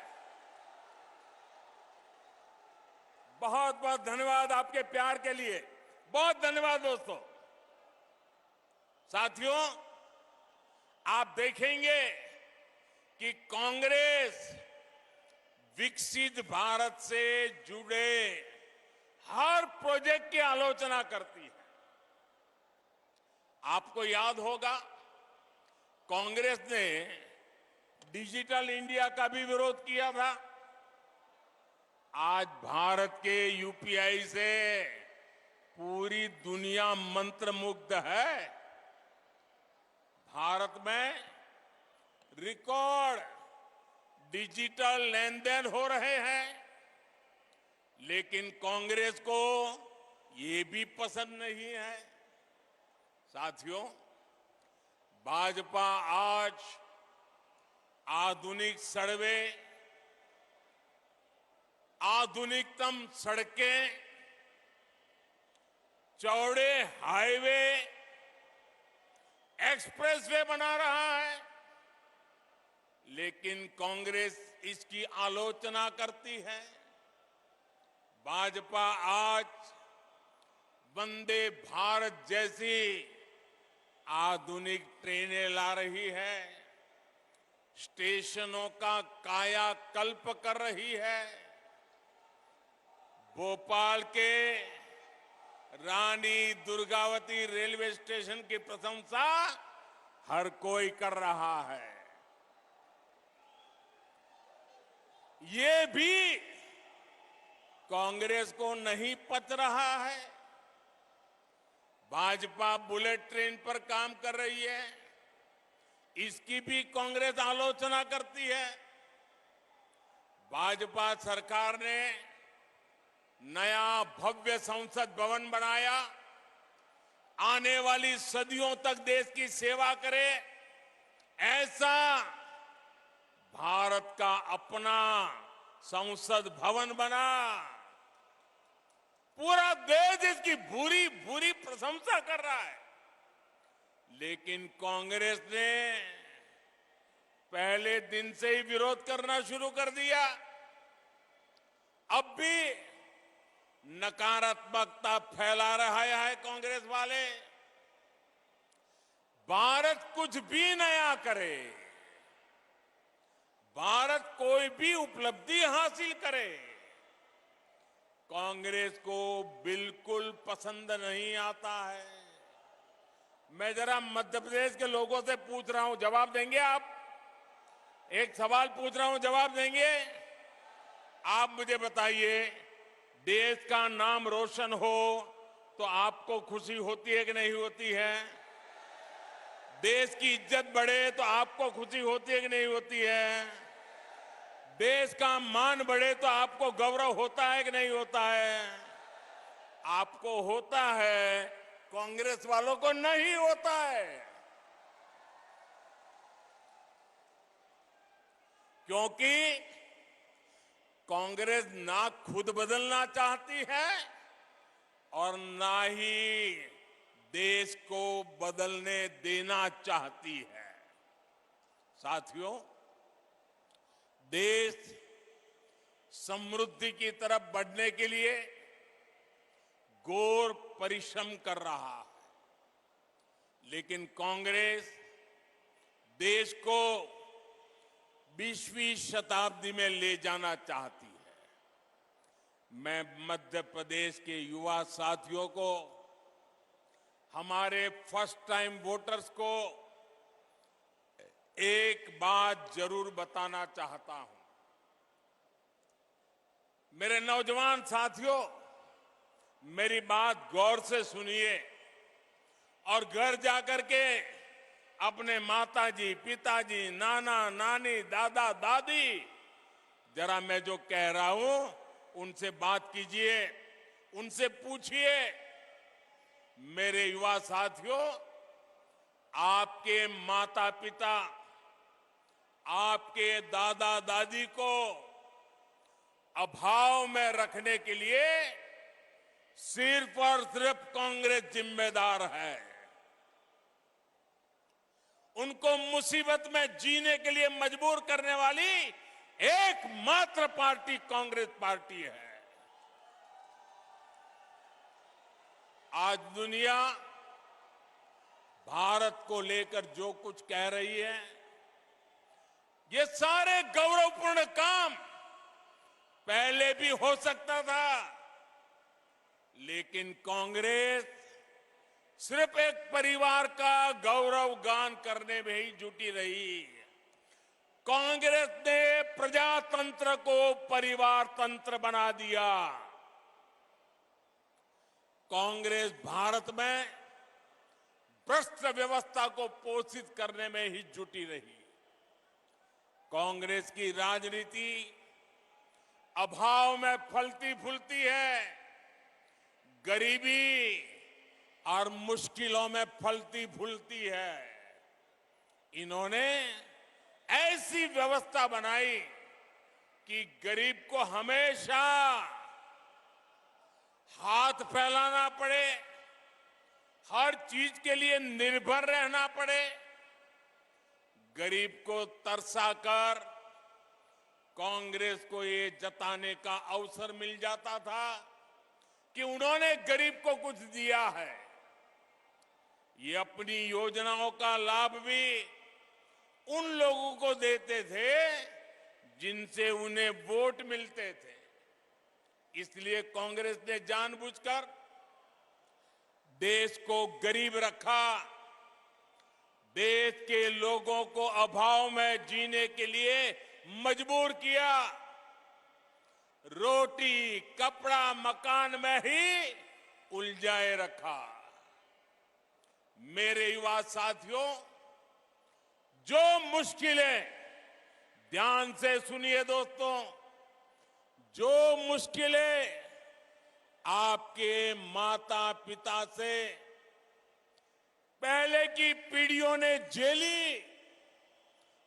बहुत बहुत धन्यवाद आपके प्यार के लिए, बहुत धन्यवाद दोस्तों। साथियों, आप देखेंगे कि कांग्रेस विकसित भारत से जुड़े हर प्रोजेक्ट की आलोचना करती है। आपको याद होगा, कांग्रेस ने डिजिटल इंडिया का भी विरोध किया था। आज भारत के यूपीआई से पूरी दुनिया मंत्रमुग्ध है। भारत में रिकॉर्ड डिजिटल लेन देन हो रहे हैं, लेकिन कांग्रेस को ये भी पसंद नहीं है। साथियों, भाजपा आज आधुनिक सड़कें, आधुनिकतम सड़कें, चौड़े हाईवे, एक्सप्रेसवे बना रहा है, लेकिन कांग्रेस इसकी आलोचना करती है। भाजपा आज वंदे भारत जैसी आधुनिक ट्रेनें ला रही है, स्टेशनों का कायाकल्प कर रही है। भोपाल के रानी दुर्गावती रेलवे स्टेशन की प्रशंसा हर कोई कर रहा है। ये भी कांग्रेस को नहीं पच रहा है। भाजपा बुलेट ट्रेन पर काम कर रही है, इसकी भी कांग्रेस आलोचना करती है। भाजपा सरकार ने नया भव्य संसद भवन बनाया, आने वाली सदियों तक देश की सेवा करे, ऐसा भारत का अपना संसद भवन बना। पूरा देश इसकी भूरी भूरी प्रशंसा कर रहा है। लेकिन कांग्रेस ने पहले दिन से ही विरोध करना शुरू कर दिया। अब भी नकारात्मकता फैला रहा है कांग्रेस वाले। भारत कुछ भी नया करे, भारत कोई भी उपलब्धि हासिल करे, कांग्रेस को बिल्कुल पसंद नहीं आता है। मैं जरा मध्य प्रदेश के लोगों से पूछ रहा हूं, जवाब देंगे आप? एक सवाल पूछ रहा हूं, जवाब देंगे? आप मुझे बताइए, देश का नाम रोशन हो तो आपको खुशी होती है कि नहीं होती है? देश की इज्जत बढ़े तो आपको खुशी होती है कि नहीं होती है? देश का मान बढ़े तो आपको गौरव होता है कि नहीं होता है? आपको होता है, कांग्रेस वालों को नहीं होता है। क्योंकि कांग्रेस ना खुद बदलना चाहती है और ना ही देश को बदलने देना चाहती है। साथियों, देश समृद्धि की तरफ बढ़ने के लिए घोर परिश्रम कर रहा है। लेकिन कांग्रेस देश को 20वीं शताब्दी में ले जाना चाहती है। मैं मध्य प्रदेश के युवा साथियों को, हमारे फर्स्ट टाइम वोटर्स को एक बात जरूर बताना चाहता हूं। मेरे नौजवान साथियों, मेरी बात गौर से सुनिए और घर जाकर के अपने माताजी, पिताजी, नाना, नानी, दादा, दादी, जरा मैं जो कह रहा हूं उनसे बात कीजिए, उनसे पूछिए। मेरे युवा साथियों, आपके माता पिता, आपके दादा दादी को अभाव में रखने के लिए सिर्फ और सिर्फ कांग्रेस जिम्मेदार है। उनको मुसीबत में जीने के लिए मजबूर करने वाली एकमात्र पार्टी कांग्रेस पार्टी है। आज दुनिया भारत को लेकर जो कुछ कह रही है, ये सारे गौरवपूर्ण काम पहले भी हो सकता था, लेकिन कांग्रेस सिर्फ एक परिवार का गौरव गान करने में ही जुटी रही। कांग्रेस ने प्रजातंत्र को परिवार तंत्र बना दिया। कांग्रेस भारत में भ्रष्ट व्यवस्था को पोषित करने में ही जुटी रही। कांग्रेस की राजनीति अभाव में फलती फूलती है, गरीबी और मुश्किलों में फलती फूलती है। इन्होंने ऐसी व्यवस्था बनाई कि गरीब को हमेशा हाथ फैलाना पड़े, हर चीज के लिए निर्भर रहना पड़े। गरीब को तरसाकर कांग्रेस को ये जताने का अवसर मिल जाता था कि उन्होंने गरीब को कुछ दिया है। ये अपनी योजनाओं का लाभ भी उन लोगों को देते थे जिनसे उन्हें वोट मिलते थे। इसलिए कांग्रेस ने जानबूझकर देश को गरीब रखा, देश के लोगों को अभाव में जीने के लिए मजबूर किया, रोटी, कपड़ा, मकान में ही उलझाए रखा। मेरे युवा साथियों, जो मुश्किलें, ध्यान से सुनिए दोस्तों, जो मुश्किलें आपके माता पिता से पहले की पीढ़ियों ने झेली,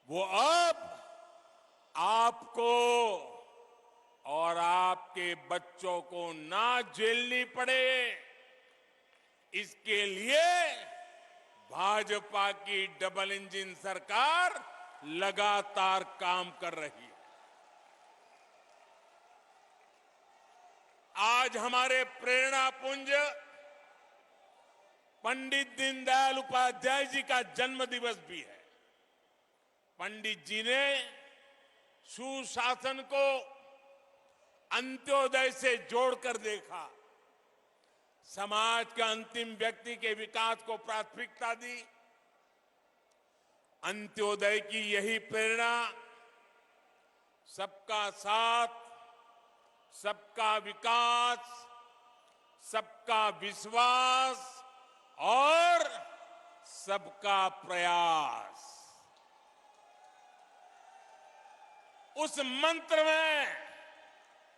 वो अब आपको और आपके बच्चों को ना झेलनी पड़े, इसके लिए भाजपा की डबल इंजन सरकार लगातार काम कर रही है। आज हमारे प्रेरणा पुंज पंडित दीनदयाल उपाध्याय जी का जन्म दिवस भी है। पंडित जी ने सुशासन को अंत्योदय से जोड़कर देखा, समाज के अंतिम व्यक्ति के विकास को प्राथमिकता दी। अंत्योदय की यही प्रेरणा सबका साथ, सबका विकास, सबका विश्वास और सबका प्रयास, उस मंत्र में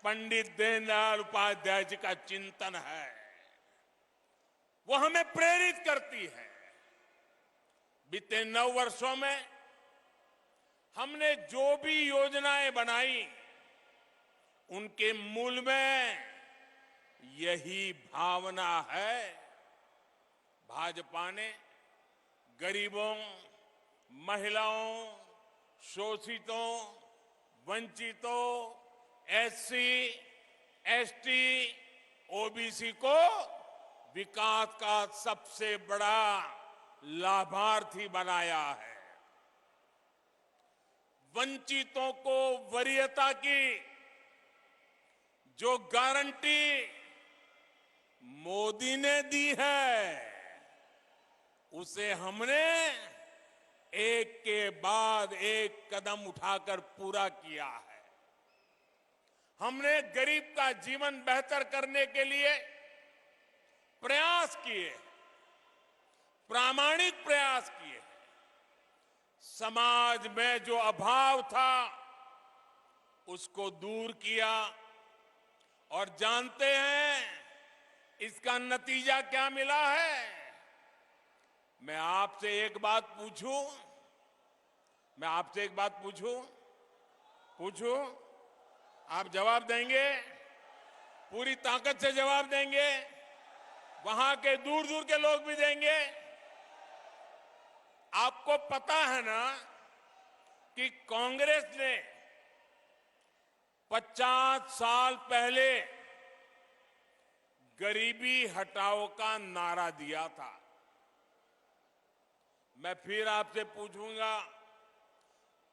पंडित दीनदयाल उपाध्याय जी का चिंतन है। वो हमें प्रेरित करती है। बीते 9 वर्षों में हमने जो भी योजनाएं बनाई, उनके मूल में यही भावना है। भाजपा ने गरीबों, महिलाओं, शोषितों, वंचितों, एससी, एसटी, ओबीसी को विकास का सबसे बड़ा लाभार्थी बनाया है। वंचितों को वरीयता की जो गारंटी मोदी ने दी है, उसे हमने एक के बाद एक कदम उठाकर पूरा किया है। हमने गरीब का जीवन बेहतर करने के लिए प्रयास किए, प्रामाणिक प्रयास किए। समाज में जो अभाव था, उसको दूर किया। और जानते हैं इसका नतीजा क्या मिला है? मैं आपसे एक बात पूछूं, पूछूं, आप जवाब देंगे? पूरी ताकत से जवाब देंगे? वहां के दूर दूर के लोग भी देंगे? आपको पता है ना कि कांग्रेस ने 50 साल पहले गरीबी हटाओ का नारा दिया था। मैं फिर आपसे पूछूंगा,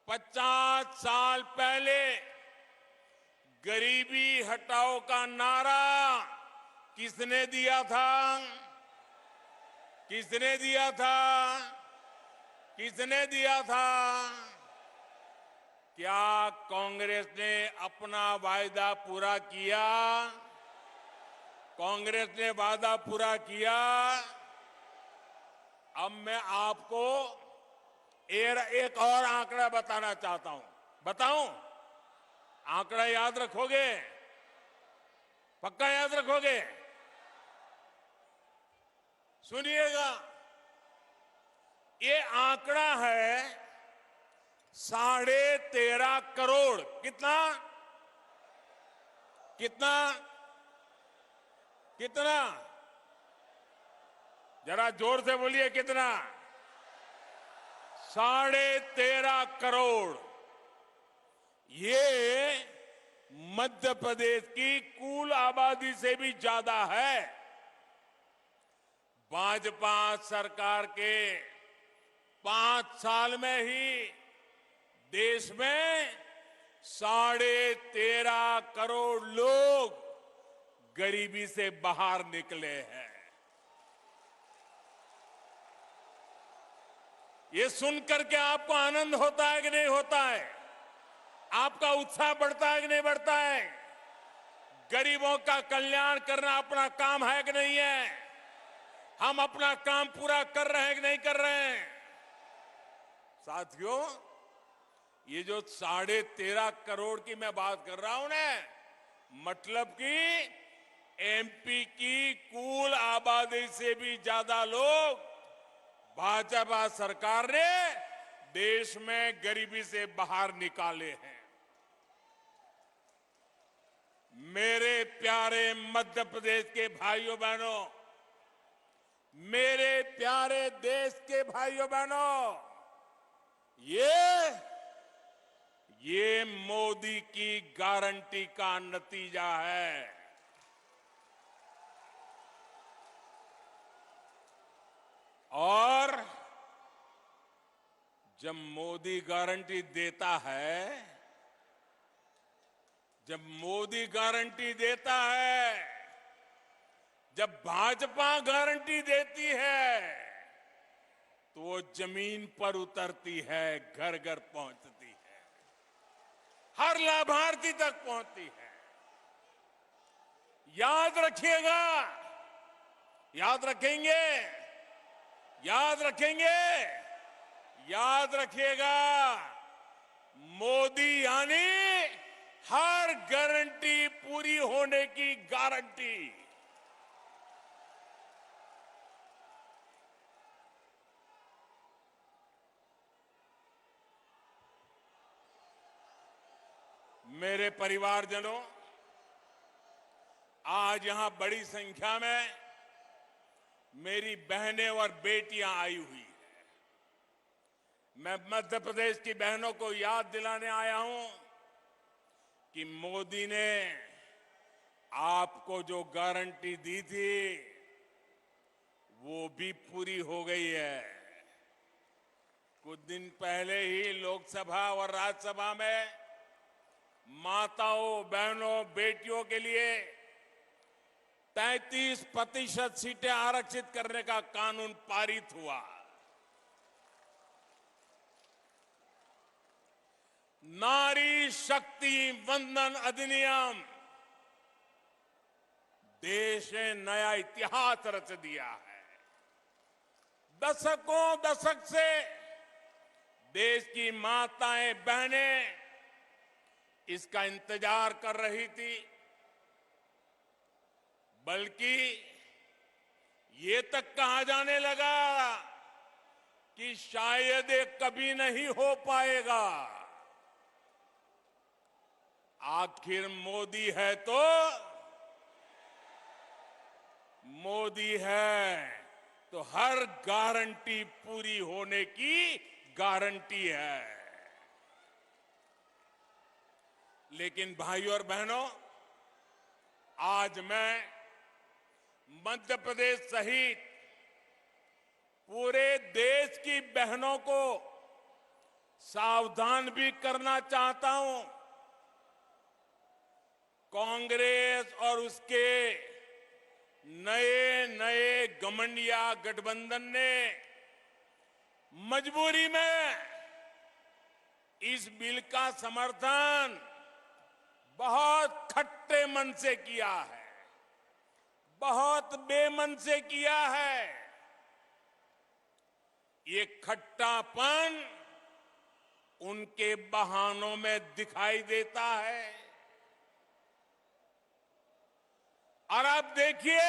50 साल पहले गरीबी हटाओ का नारा किसने दिया था? किसने दिया था? किसने दिया था? क्या कांग्रेस ने अपना वायदा पूरा किया? कांग्रेस ने वादा पूरा किया? अब मैं आपको एक और आंकड़ा बताना चाहता हूं। बताऊं? आंकड़ा याद रखोगे? पक्का याद रखोगे? सुनिएगा, ये आंकड़ा है 13.5 करोड़। कितना? कितना? कितना? जरा जोर से बोलिए, कितना? 13.5 करोड़। ये मध्य प्रदेश की कुल आबादी से भी ज्यादा है। भाजपा सरकार के 5 साल में ही देश में 13.5 करोड़ लोग गरीबी से बाहर निकले हैं। ये सुनकर के आपको आनंद होता है कि नहीं होता है? आपका उत्साह बढ़ता है कि नहीं बढ़ता है? गरीबों का कल्याण करना अपना काम है कि नहीं है? हम अपना काम पूरा कर रहे हैं कि नहीं कर रहे हैं? साथियों, ये जो 13.5 करोड़ की मैं बात कर रहा हूं ना, मतलब कि एमपी की कुल आबादी से भी ज्यादा लोग भाजपा सरकार ने देश में गरीबी से बाहर निकाले हैं। मेरे प्यारे मध्य प्रदेश के भाइयों बहनों, मेरे प्यारे देश के भाइयों बहनों, ये मोदी की गारंटी का नतीजा है। और जब मोदी गारंटी देता है, जब मोदी गारंटी देता है, जब भाजपा गारंटी देती है, तो वो जमीन पर उतरती है, घर घर पहुंचती है, हर लाभार्थी तक पहुंचती है। याद रखिएगा, याद रखेंगे, याद रखेंगे, याद रखिएगा, मोदी यानी हर गारंटी पूरी होने की गारंटी। मेरे परिवारजनों, आज यहां बड़ी संख्या में मेरी बहनें और बेटियां आई हुई हैं। मैं मध्य प्रदेश की बहनों को याद दिलाने आया हूं कि मोदी ने आपको जो गारंटी दी थी वो भी पूरी हो गई है। कुछ दिन पहले ही लोकसभा और राज्यसभा में माताओं, बहनों, बेटियों के लिए 33% सीटें आरक्षित करने का कानून पारित हुआ। नारी शक्ति वंदन अधिनियम देश ने नया इतिहास रच दिया है। दशक से देश की माताएं, बहनें इसका इंतजार कर रही थी, बल्कि ये तक कहा जाने लगा कि शायद ये कभी नहीं हो पाएगा। आखिर मोदी है तो मोदी है तो हर गारंटी पूरी होने की गारंटी है। लेकिन भाइयों और बहनों, आज मैं मध्य प्रदेश सहित पूरे देश की बहनों को सावधान भी करना चाहता हूं। कांग्रेस और उसके नए नए घमंडिया गठबंधन ने मजबूरी में इस बिल का समर्थन बहुत खट्टे मन से किया है, बहुत बेमन से किया है। ये खट्टापन उनके बहानों में दिखाई देता है। और आप देखिए,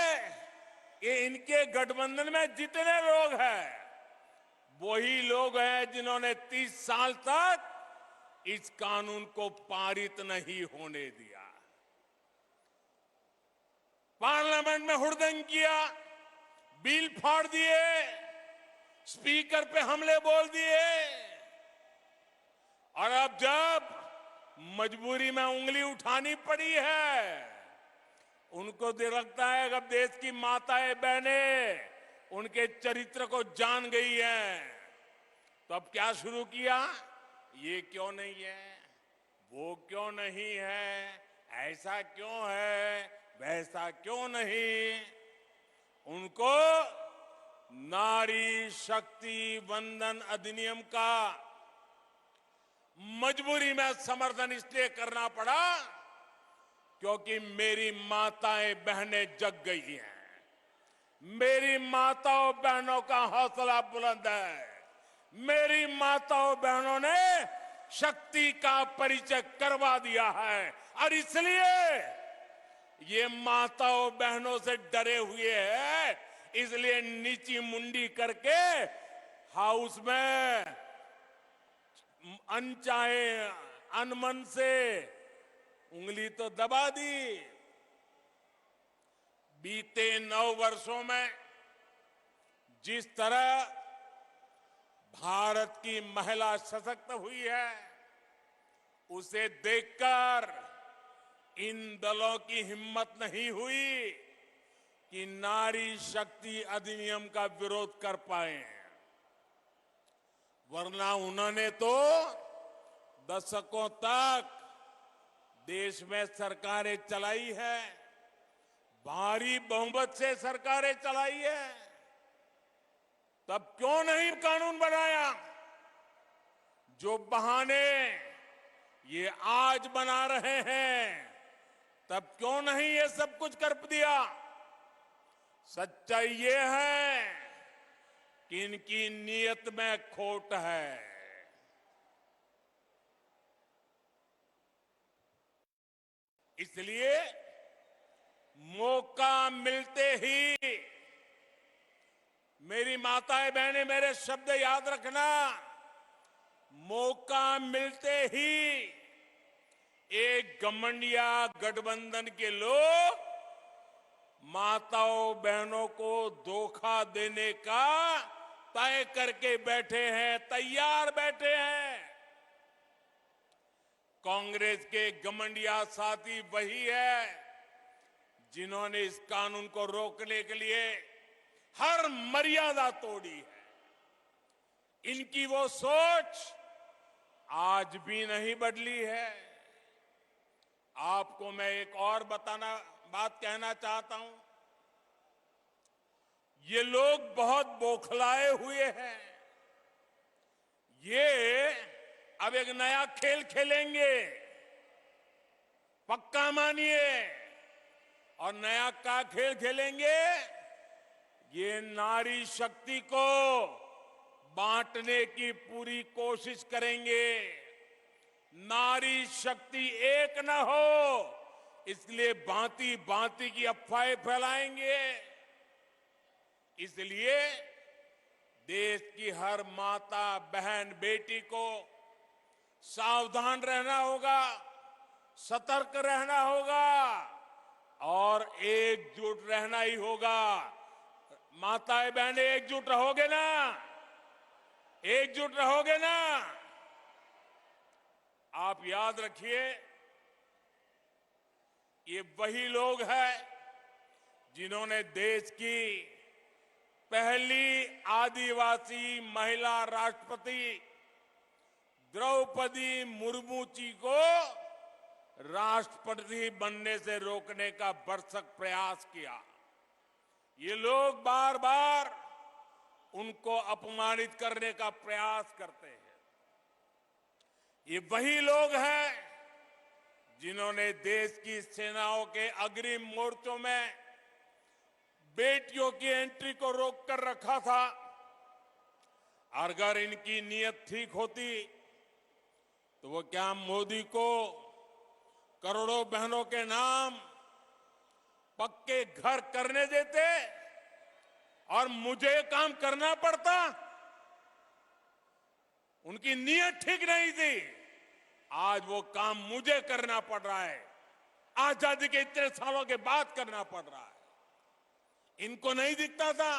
ये इनके गठबंधन में जितने लोग हैं, वही लोग हैं जिन्होंने 30 साल तक इस कानून को पारित नहीं होने दिया। पार्लियामेंट में हुड़दंग किया, बिल फाड़ दिए, स्पीकर पे हमले बोल दिए, और अब जब मजबूरी में उंगली उठानी पड़ी है, उनको लगता है कि अब देश की माताएं, बहनें उनके चरित्र को जान गई हैं, तो अब क्या शुरू किया? ये क्यों नहीं है, वो क्यों नहीं है, ऐसा क्यों है, वैसा क्यों नहीं। उनको नारी शक्ति वंदन अधिनियम का मजबूरी में समर्थन इसलिए करना पड़ा क्योंकि मेरी माताएं, बहनें जग गई हैं। मेरी माताओं, बहनों का हौसला बुलंद है। मेरी माताओं, बहनों ने शक्ति का परिचय करवा दिया है, और इसलिए ये माताओं, बहनों से डरे हुए हैं। इसलिए नीची मुंडी करके हाउस में अनचाहे, अनमन से उंगली तो दबा दी। बीते 9 वर्षों में जिस तरह भारत की महिला सशक्त हुई है, उसे देखकर इन दलों की हिम्मत नहीं हुई कि नारी शक्ति अधिनियम का विरोध कर पाए, वरना उन्होंने तो दशकों तक देश में सरकारें चलाई है, भारी बहुमत से सरकारें चलाई है। तब क्यों नहीं कानून बनाया? जो बहाने ये आज बना रहे हैं, तब क्यों नहीं ये सब कुछ कर दिया? सच्चाई ये है कि इनकी नीयत में खोट है। इसलिए मौका मिलते ही, मेरी माताएं बहनें मेरे शब्द याद रखना, मौका मिलते ही एक घमंडिया गठबंधन के लोग माताओं बहनों को धोखा देने का तय करके बैठे हैं, तैयार बैठे हैं। कांग्रेस के घमंडिया साथी वही है जिन्होंने इस कानून को रोकने के लिए हर मर्यादा तोड़ी है। इनकी वो सोच आज भी नहीं बदली है। आपको मैं एक और बात कहना चाहता हूं। ये लोग बहुत बौखलाए हुए हैं। ये अब एक नया खेल खेलेंगे, पक्का मानिए। और नया क्या खेल खेलेंगे? ये नारी शक्ति को बांटने की पूरी कोशिश करेंगे। नारी शक्ति एक न हो, इसलिए भांति भांति की अफवाहें फैलाएंगे। इसलिए देश की हर माता बहन बेटी को सावधान रहना होगा, सतर्क रहना होगा और एकजुट रहना ही होगा। माताएं बहनें एकजुट रहोगे ना? एकजुट रहोगे ना? आप याद रखिए, ये वही लोग हैं जिन्होंने देश की पहली आदिवासी महिला राष्ट्रपति द्रौपदी मुर्मू जी को राष्ट्रपति बनने से रोकने का भरसक प्रयास किया। ये लोग बार बार उनको अपमानित करने का प्रयास करते हैं। ये वही लोग हैं जिन्होंने देश की सेनाओं के अग्रिम मोर्चों में बेटियों की एंट्री को रोक कर रखा था। अगर इनकी नीयत ठीक होती तो वो क्या मोदी को करोड़ों बहनों के नाम पक्के घर करने देते और मुझे काम करना पड़ता? उनकी नीयत ठीक नहीं थी। आज वो काम मुझे करना पड़ रहा है, आजादी के इतने सालों के बाद करना पड़ रहा है। इनको नहीं दिखता था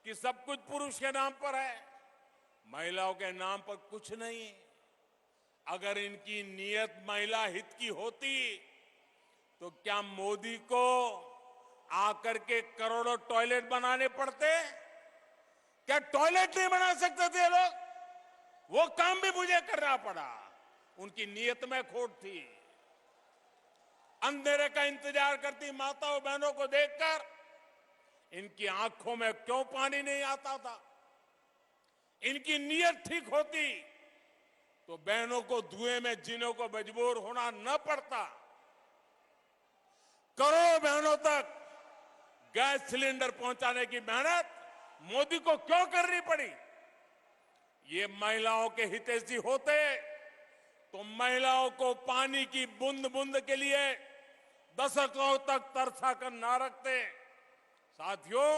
कि सब कुछ पुरुष के नाम पर है, महिलाओं के नाम पर कुछ नहीं। अगर इनकी नीयत महिला हित की होती तो क्या मोदी को आकर के करोड़ों टॉयलेट बनाने पड़ते? क्या टॉयलेट नहीं बना सकते थे लोग? वो काम भी मुझे करना पड़ा। उनकी नीयत में खोट थी। अंधेरे का इंतजार करती माताओं बहनों को देखकर इनकी आंखों में क्यों पानी नहीं आता था? इनकी नीयत ठीक होती तो बहनों को धुएं में जीने को मजबूर होना न पड़ता। करोड़ों बहनों तक गैस सिलेंडर पहुंचाने की मेहनत मोदी को क्यों करनी पड़ी? ये महिलाओं के हितैषी होते तो महिलाओं को पानी की बूंद बूंद के लिए दशकों तक तरसा कर ना रखते। साथियों,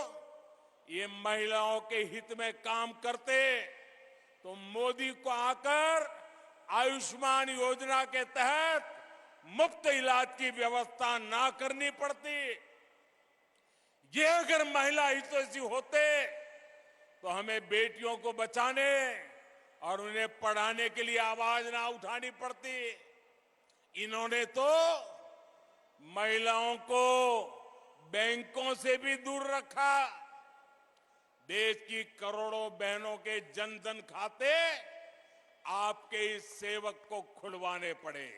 ये महिलाओं के हित में काम करते तो मोदी को आकर आयुष्मान योजना के तहत मुफ्त इलाज की व्यवस्था ना करनी पड़ती। ये अगर महिला हितैषी होते तो हमें बेटियों को बचाने और उन्हें पढ़ाने के लिए आवाज ना उठानी पड़ती। इन्होंने तो महिलाओं को बैंकों से भी दूर रखा। देश की करोड़ों बहनों के जनधन खाते आपके इस सेवक को खुलवाने पड़े।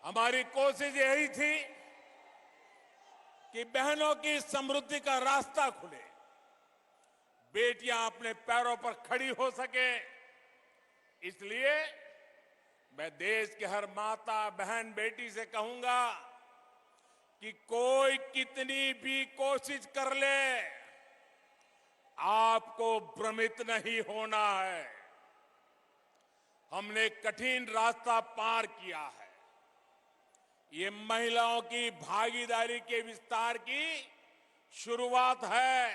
हमारी कोशिश यही थी कि बहनों की समृद्धि का रास्ता खुले, बेटियां अपने पैरों पर खड़ी हो सके। इसलिए मैं देश के हर माता बहन बेटी से कहूंगा कि कोई कितनी भी कोशिश कर ले, आपको भ्रमित नहीं होना है। हमने कठिन रास्ता पार किया है। ये महिलाओं की भागीदारी के विस्तार की शुरुआत है,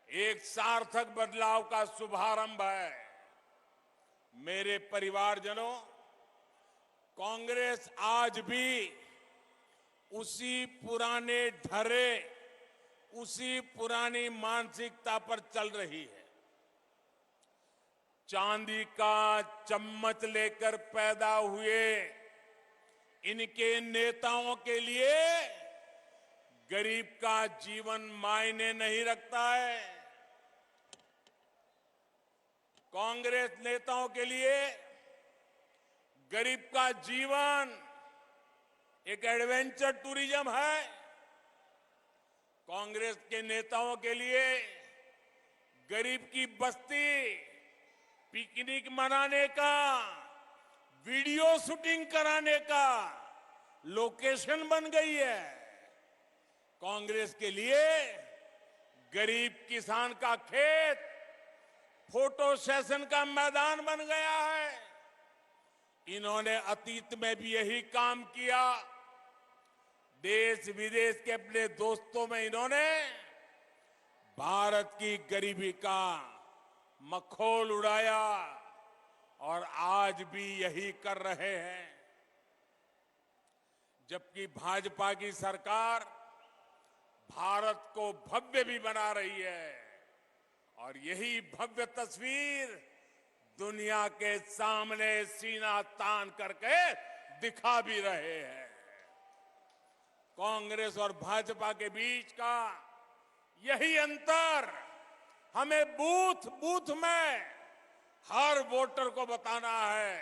एक सार्थक बदलाव का शुभारंभ है। मेरे परिवारजनों, कांग्रेस आज भी उसी पुराने ढर्रे, उसी पुरानी मानसिकता पर चल रही है। चांदी का चम्मच लेकर पैदा हुए इनके नेताओं के लिए गरीब का जीवन मायने नहीं रखता है। कांग्रेस नेताओं के लिए गरीब का जीवन एक एडवेंचर टूरिज्म है। कांग्रेस के नेताओं के लिए गरीब की बस्ती पिकनिक मनाने का, वीडियो शूटिंग कराने का लोकेशन बन गई है। कांग्रेस के लिए गरीब किसान का खेत फोटो सेशन का मैदान बन गया है। इन्होंने अतीत में भी यही काम किया। देश विदेश के अपने दोस्तों में इन्होंने भारत की गरीबी का मखौल उड़ाया और आज भी यही कर रहे हैं। जबकि भाजपा की सरकार भारत को भव्य भी बना रही है और यही भव्य तस्वीर दुनिया के सामने सीना तान करके दिखा भी रहे हैं। कांग्रेस और भाजपा के बीच का यही अंतर हमें बूथ बूथ में हर वोटर को बताना है,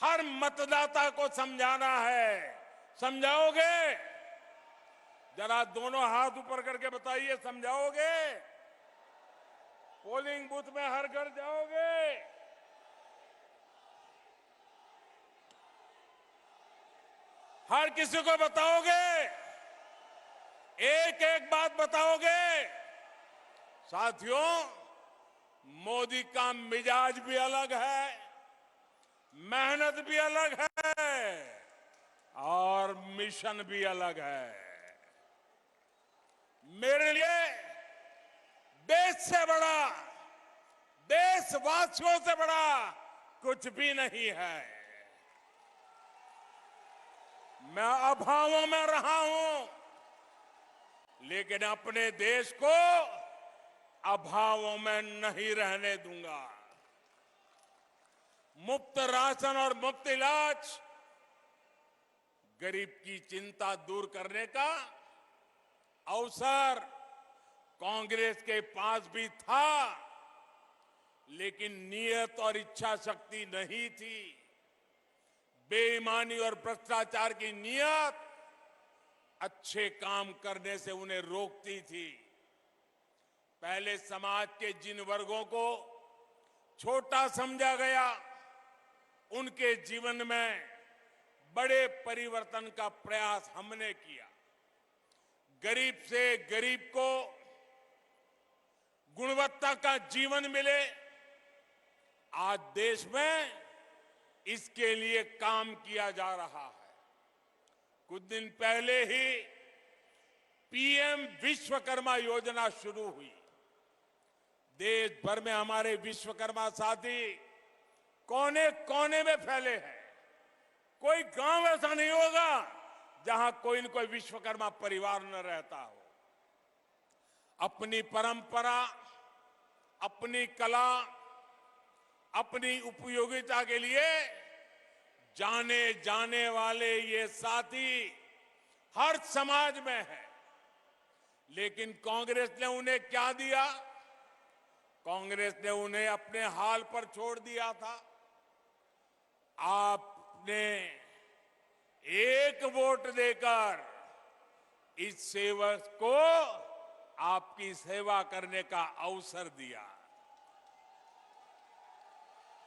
हर मतदाता को समझाना है। समझाओगे? जरा दोनों हाथ ऊपर करके बताइए, समझाओगे? पोलिंग बूथ में हर घर जाओगे? हर किसी को बताओगे? एक एक बात बताओगे? साथियों, मोदी का मिजाज भी अलग है, मेहनत भी अलग है और मिशन भी अलग है। मेरे लिए देश से बड़ा, देशवासियों से बड़ा कुछ भी नहीं है। मैं अभावों में रहा हूं, लेकिन अपने देश को अभावों में नहीं रहने दूंगा। मुफ्त राशन और मुफ्त इलाज गरीब की चिंता दूर करने का अवसर कांग्रेस के पास भी था, लेकिन नियत और इच्छा शक्ति नहीं थी। बेईमानी और भ्रष्टाचार की नियत अच्छे काम करने से उन्हें रोकती थी। पहले समाज के जिन वर्गों को छोटा समझा गया, उनके जीवन में बड़े परिवर्तन का प्रयास हमने किया। गरीब से गरीब को गुणवत्ता का जीवन मिले, आज देश में इसके लिए काम किया जा रहा है। कुछ दिन पहले ही पीएम विश्वकर्मा योजना शुरू हुई। देश भर में हमारे विश्वकर्मा साथी कोने कोने में फैले हैं। कोई गांव ऐसा नहीं होगा जहां कोई न कोई विश्वकर्मा परिवार न रहता हो। अपनी परंपरा, अपनी कला, अपनी उपयोगिता के लिए जाने जाने वाले ये साथी हर समाज में है। लेकिन कांग्रेस ने उन्हें क्या दिया? कांग्रेस ने उन्हें अपने हाल पर छोड़ दिया था। आपने एक वोट देकर इस सेवक को आपकी सेवा करने का अवसर दिया।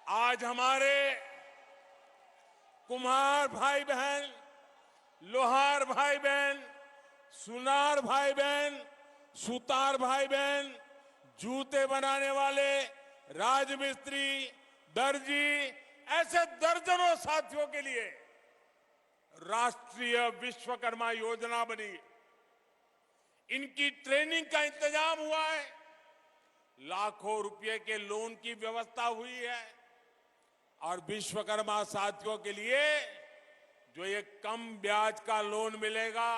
आज हमारे कुम्हार भाई बहन, लोहार भाई बहन, सुनार भाई बहन, सुतार भाई बहन, जूते बनाने वाले, राजमिस्त्री, दर्जी, ऐसे दर्जनों साथियों के लिए राष्ट्रीय विश्वकर्मा योजना बनी। इनकी ट्रेनिंग का इंतजाम हुआ है। लाखों रुपए के लोन की व्यवस्था हुई है। और विश्वकर्मा साथियों के लिए जो ये कम ब्याज का लोन मिलेगा,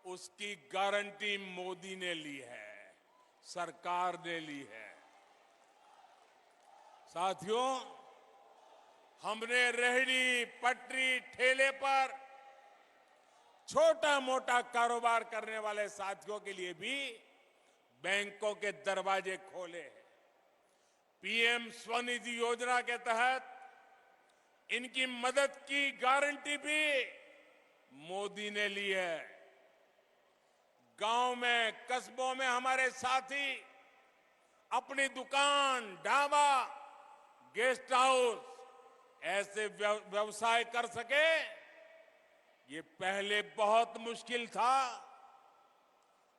उसकी गारंटी मोदी ने ली है, सरकार ने ली है। साथियों, हमने रेहड़ी, पटरी, ठेले पर छोटा मोटा कारोबार करने वाले साथियों के लिए भी बैंकों के दरवाजे खोले हैं। पीएम स्वनिधि योजना के तहत इनकी मदद की गारंटी भी मोदी ने ली है। गांव में, कस्बों में हमारे साथी अपनी दुकान, ढाबा, गेस्ट हाउस ऐसे व्यवसाय कर सके, ये पहले बहुत मुश्किल था।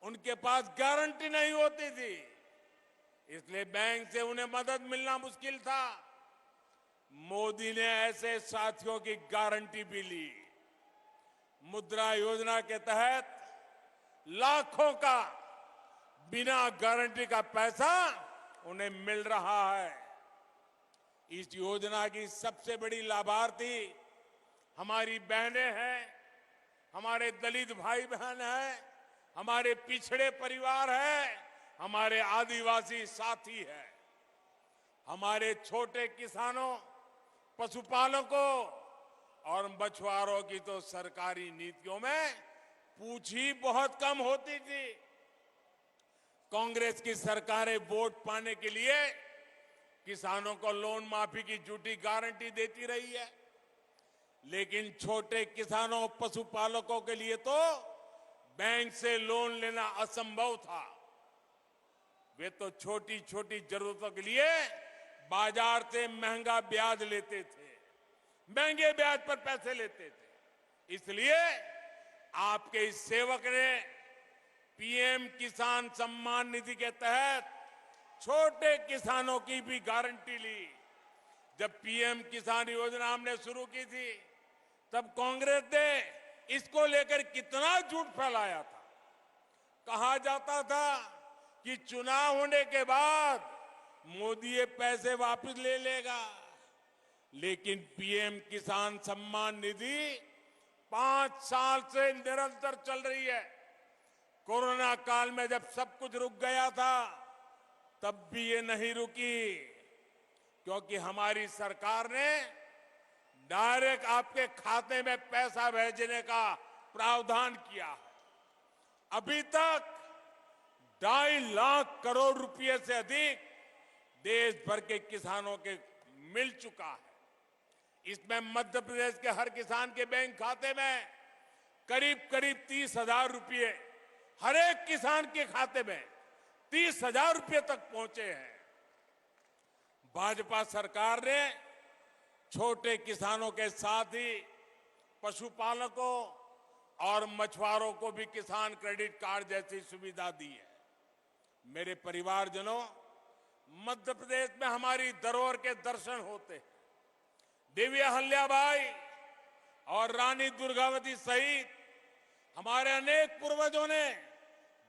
उनके पास गारंटी नहीं होती थी, इसलिए बैंक से उन्हें मदद मिलना मुश्किल था। मोदी ने ऐसे साथियों की गारंटी भी ली। मुद्रा योजना के तहत लाखों का बिना गारंटी का पैसा उन्हें मिल रहा है। इस योजना की सबसे बड़ी लाभार्थी हमारी बहनें हैं, हमारे दलित भाई बहन हैं, हमारे पिछड़े परिवार हैं, हमारे आदिवासी साथी हैं। हमारे छोटे किसानों, पशुपालकों और मछुआरों की तो सरकारी नीतियों में पूछ ही बहुत कम होती थी। कांग्रेस की सरकारें वोट पाने के लिए किसानों को लोन माफी की झूठी गारंटी देती रही है, लेकिन छोटे किसानों, पशुपालकों के लिए तो बैंक से लोन लेना असंभव था। वे तो छोटी छोटी जरूरतों के लिए बाजार से महंगा ब्याज लेते थे, महंगे ब्याज पर पैसे लेते थे। इसलिए आपके इस सेवक ने पीएम किसान सम्मान निधि के तहत छोटे किसानों की भी गारंटी ली। जब पीएम किसान योजना हमने शुरू की थी, तब कांग्रेस ने इसको लेकर कितना झूठ फैलाया था। कहा जाता था कि चुनाव होने के बाद मोदी ये पैसे वापस ले लेगा, लेकिन पीएम किसान सम्मान निधि 5 साल से निरंतर चल रही है। कोरोना काल में जब सब कुछ रुक गया था, तब भी ये नहीं रुकी, क्योंकि हमारी सरकार ने डायरेक्ट आपके खाते में पैसा भेजने का प्रावधान किया है। अभी तक 2.5 लाख करोड़ रुपए से अधिक देश भर के किसानों के मिल चुका है। इसमें मध्य प्रदेश के हर किसान के बैंक खाते में करीब करीब 30,000 रुपए, हर एक किसान के खाते में 30,000 रुपए तक पहुंचे हैं। भाजपा सरकार ने छोटे किसानों के साथ ही पशुपालकों और मछुआरों को भी किसान क्रेडिट कार्ड जैसी सुविधा दी है। मेरे परिवारजनों, मध्य प्रदेश में हमारी धरोहर के दर्शन होते हैं। देवी अहल्याबाई और रानी दुर्गावती सहित हमारे अनेक पूर्वजों ने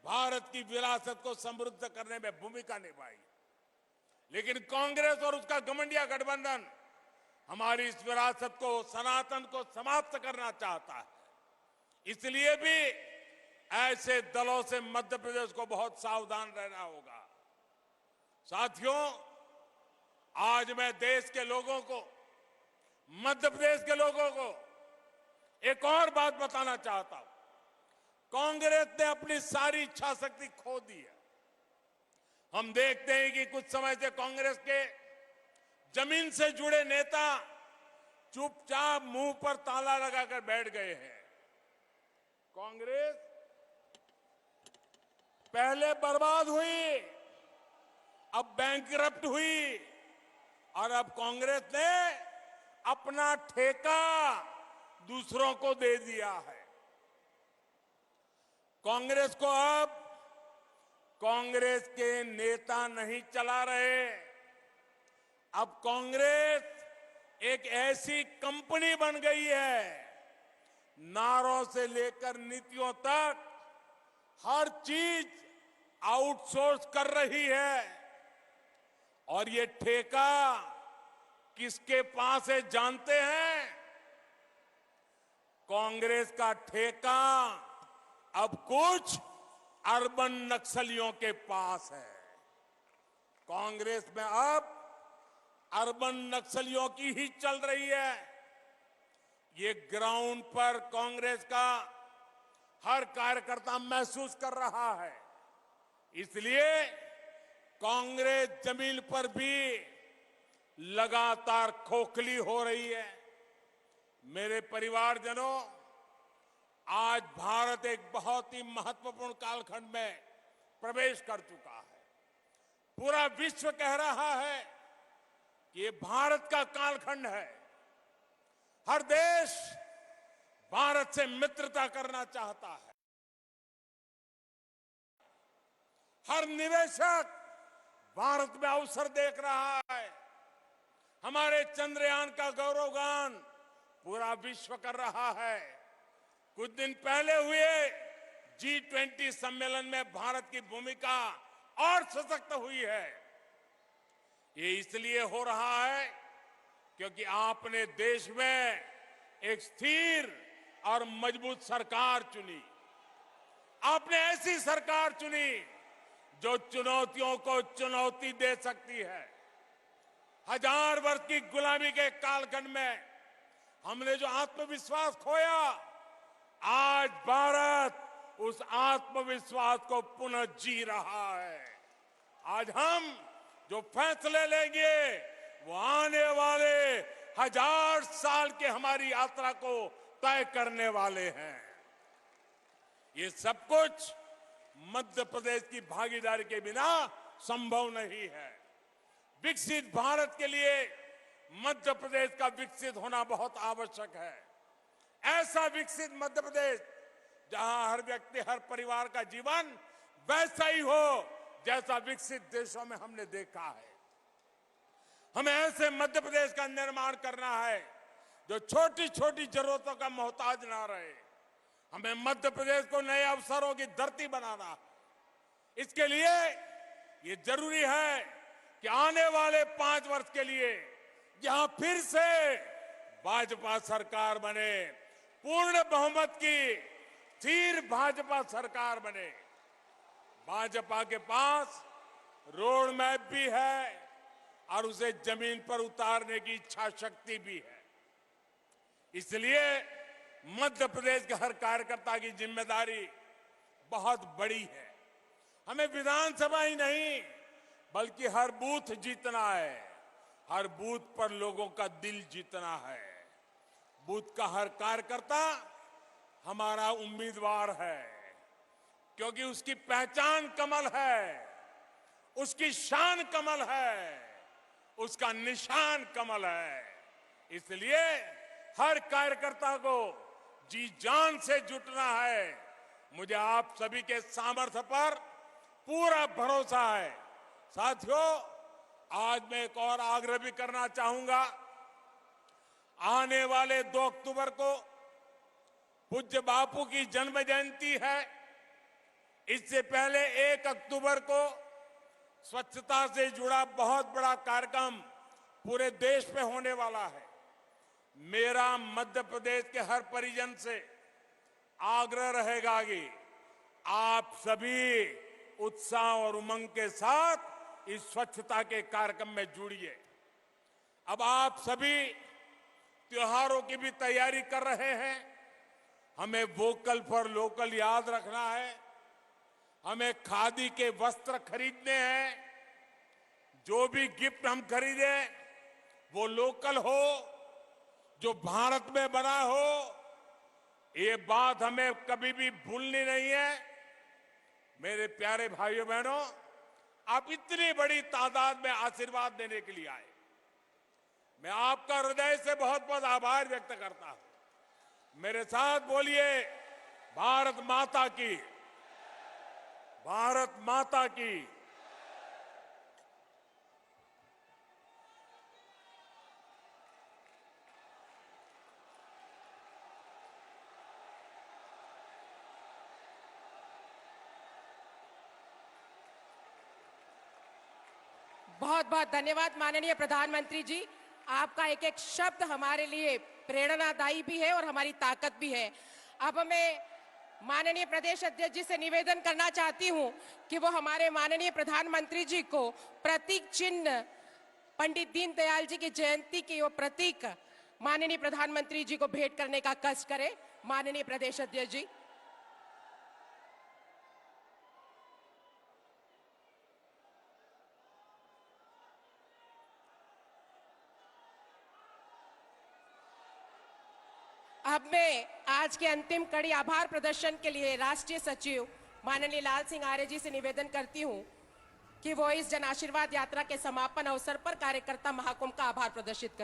भारत की विरासत को समृद्ध करने में भूमिका निभाई, लेकिन कांग्रेस और उसका घमंडिया गठबंधन हमारी इस विरासत को, सनातन को समाप्त करना चाहता है। इसलिए भी ऐसे दलों से मध्य प्रदेश को बहुत सावधान रहना होगा। साथियों, आज मैं देश के लोगों को, मध्य प्रदेश के लोगों को एक और बात बताना चाहता हूं। कांग्रेस ने अपनी सारी इच्छा शक्ति खो दी है। हम देखते हैं कि कुछ समय से कांग्रेस के जमीन से जुड़े नेता चुपचाप मुंह पर ताला लगाकर बैठ गए हैं। कांग्रेस पहले बर्बाद हुई, अब बैंकरप्ट हुई, और अब कांग्रेस ने अपना ठेका दूसरों को दे दिया है। कांग्रेस को अब कांग्रेस के नेता नहीं चला रहे, अब कांग्रेस एक ऐसी कंपनी बन गई है, नारों से लेकर नीतियों तक हर चीज आउटसोर्स कर रही है। और ये ठेका किसके पास है जानते हैं? कांग्रेस का ठेका अब कुछ अर्बन नक्सलियों के पास है। कांग्रेस में अब अर्बन नक्सलियों की ही चल रही है। ये ग्राउंड पर कांग्रेस का हर कार्यकर्ता महसूस कर रहा है। इसलिए कांग्रेस जमीन पर भी लगातार खोखली हो रही है। मेरे परिवारजनों, आज भारत एक बहुत ही महत्वपूर्ण कालखंड में प्रवेश कर चुका है। पूरा विश्व कह रहा है कि ये भारत का कालखंड है। हर देश भारत से मित्रता करना चाहता है। हर निवेशक भारत में अवसर देख रहा है। हमारे चंद्रयान का गौरवगान पूरा विश्व कर रहा है। कुछ दिन पहले हुए G20 सम्मेलन में भारत की भूमिका और सशक्त हुई है। ये इसलिए हो रहा है क्योंकि आपने देश में एक स्थिर और मजबूत सरकार चुनी। आपने ऐसी सरकार चुनी जो चुनौतियों को चुनौती दे सकती है। 1000 वर्ष की गुलामी के कालखंड में हमने जो आत्मविश्वास खोया, आज भारत उस आत्मविश्वास को पुनः जी रहा है। आज हम जो फैसले लेंगे वो आने वाले 1000 साल के हमारी यात्रा को तय करने वाले हैं। ये सब कुछ मध्य प्रदेश की भागीदारी के बिना संभव नहीं है। विकसित भारत के लिए मध्य प्रदेश का विकसित होना बहुत आवश्यक है। ऐसा विकसित मध्य प्रदेश जहां हर व्यक्ति, हर परिवार का जीवन वैसा ही हो जैसा विकसित देशों में हमने देखा है। हमें ऐसे मध्य प्रदेश का निर्माण करना है जो छोटी छोटी जरूरतों का मोहताज ना रहे। हमें मध्य प्रदेश को नए अवसरों की धरती बनाना है। इसके लिए ये जरूरी है कि आने वाले 5 वर्ष के लिए यहां फिर से भाजपा सरकार बने, पूर्ण बहुमत की स्थिर भाजपा सरकार बने। भाजपा के पास रोड मैप भी है और उसे जमीन पर उतारने की इच्छा शक्ति भी है। इसलिए मध्य प्रदेश के हर कार्यकर्ता की जिम्मेदारी बहुत बड़ी है। हमें विधानसभा ही नहीं बल्कि हर बूथ जीतना है। हर बूथ पर लोगों का दिल जीतना है। बूथ का हर कार्यकर्ता हमारा उम्मीदवार है, क्योंकि उसकी पहचान कमल है, उसकी शान कमल है, उसका निशान कमल है। इसलिए हर कार्यकर्ता को जी जान से जुटना है। मुझे आप सभी के सामर्थ्य पर पूरा भरोसा है। साथियों, आज मैं एक और आग्रह भी करना चाहूंगा। आने वाले 2 अक्टूबर को पूज्य बापू की जन्म जयंती है। इससे पहले 1 अक्टूबर को स्वच्छता से जुड़ा बहुत बड़ा कार्यक्रम पूरे देश में होने वाला है। मेरा मध्य प्रदेश के हर परिजन से आग्रह रहेगा कि आप सभी उत्साह और उमंग के साथ इस स्वच्छता के कार्यक्रम में जुड़िए। अब आप सभी त्योहारों की भी तैयारी कर रहे हैं। हमें वोकल फॉर लोकल याद रखना है। हमें खादी के वस्त्र खरीदने हैं। जो भी गिफ्ट हम खरीदे वो लोकल हो, जो भारत में बना हो। ये बात हमें कभी भी भूलनी नहीं है। मेरे प्यारे भाइयों बहनों, आप इतनी बड़ी तादाद में आशीर्वाद देने के लिए आए। मैं आपका हृदय से बहुत बहुत आभार व्यक्त करता हूं। मेरे साथ बोलिए, भारत माता की, भारत माता की। बहुत बहुत धन्यवाद माननीय प्रधानमंत्री जी। आपका एक एक शब्द हमारे लिए प्रेरणादायी भी है और हमारी ताकत भी है। अब मैं माननीय प्रदेश अध्यक्ष जी से निवेदन करना चाहती हूं कि वो हमारे माननीय प्रधानमंत्री जी को प्रतीक चिन्ह, पंडित दीनदयाल जी की जयंती की वो प्रतीक माननीय प्रधानमंत्री जी को भेंट करने का कष्ट करें। माननीय प्रदेश अध्यक्ष जी। अब मैं आज के अंतिम कड़ी आभार प्रदर्शन के लिए राष्ट्रीय सचिव माननीय लाल सिंह आर्य जी से निवेदन करती हूं कि वो इस जन आशीर्वाद यात्रा के समापन अवसर पर कार्यकर्ता महाकुंभ का आभार प्रदर्शित करें।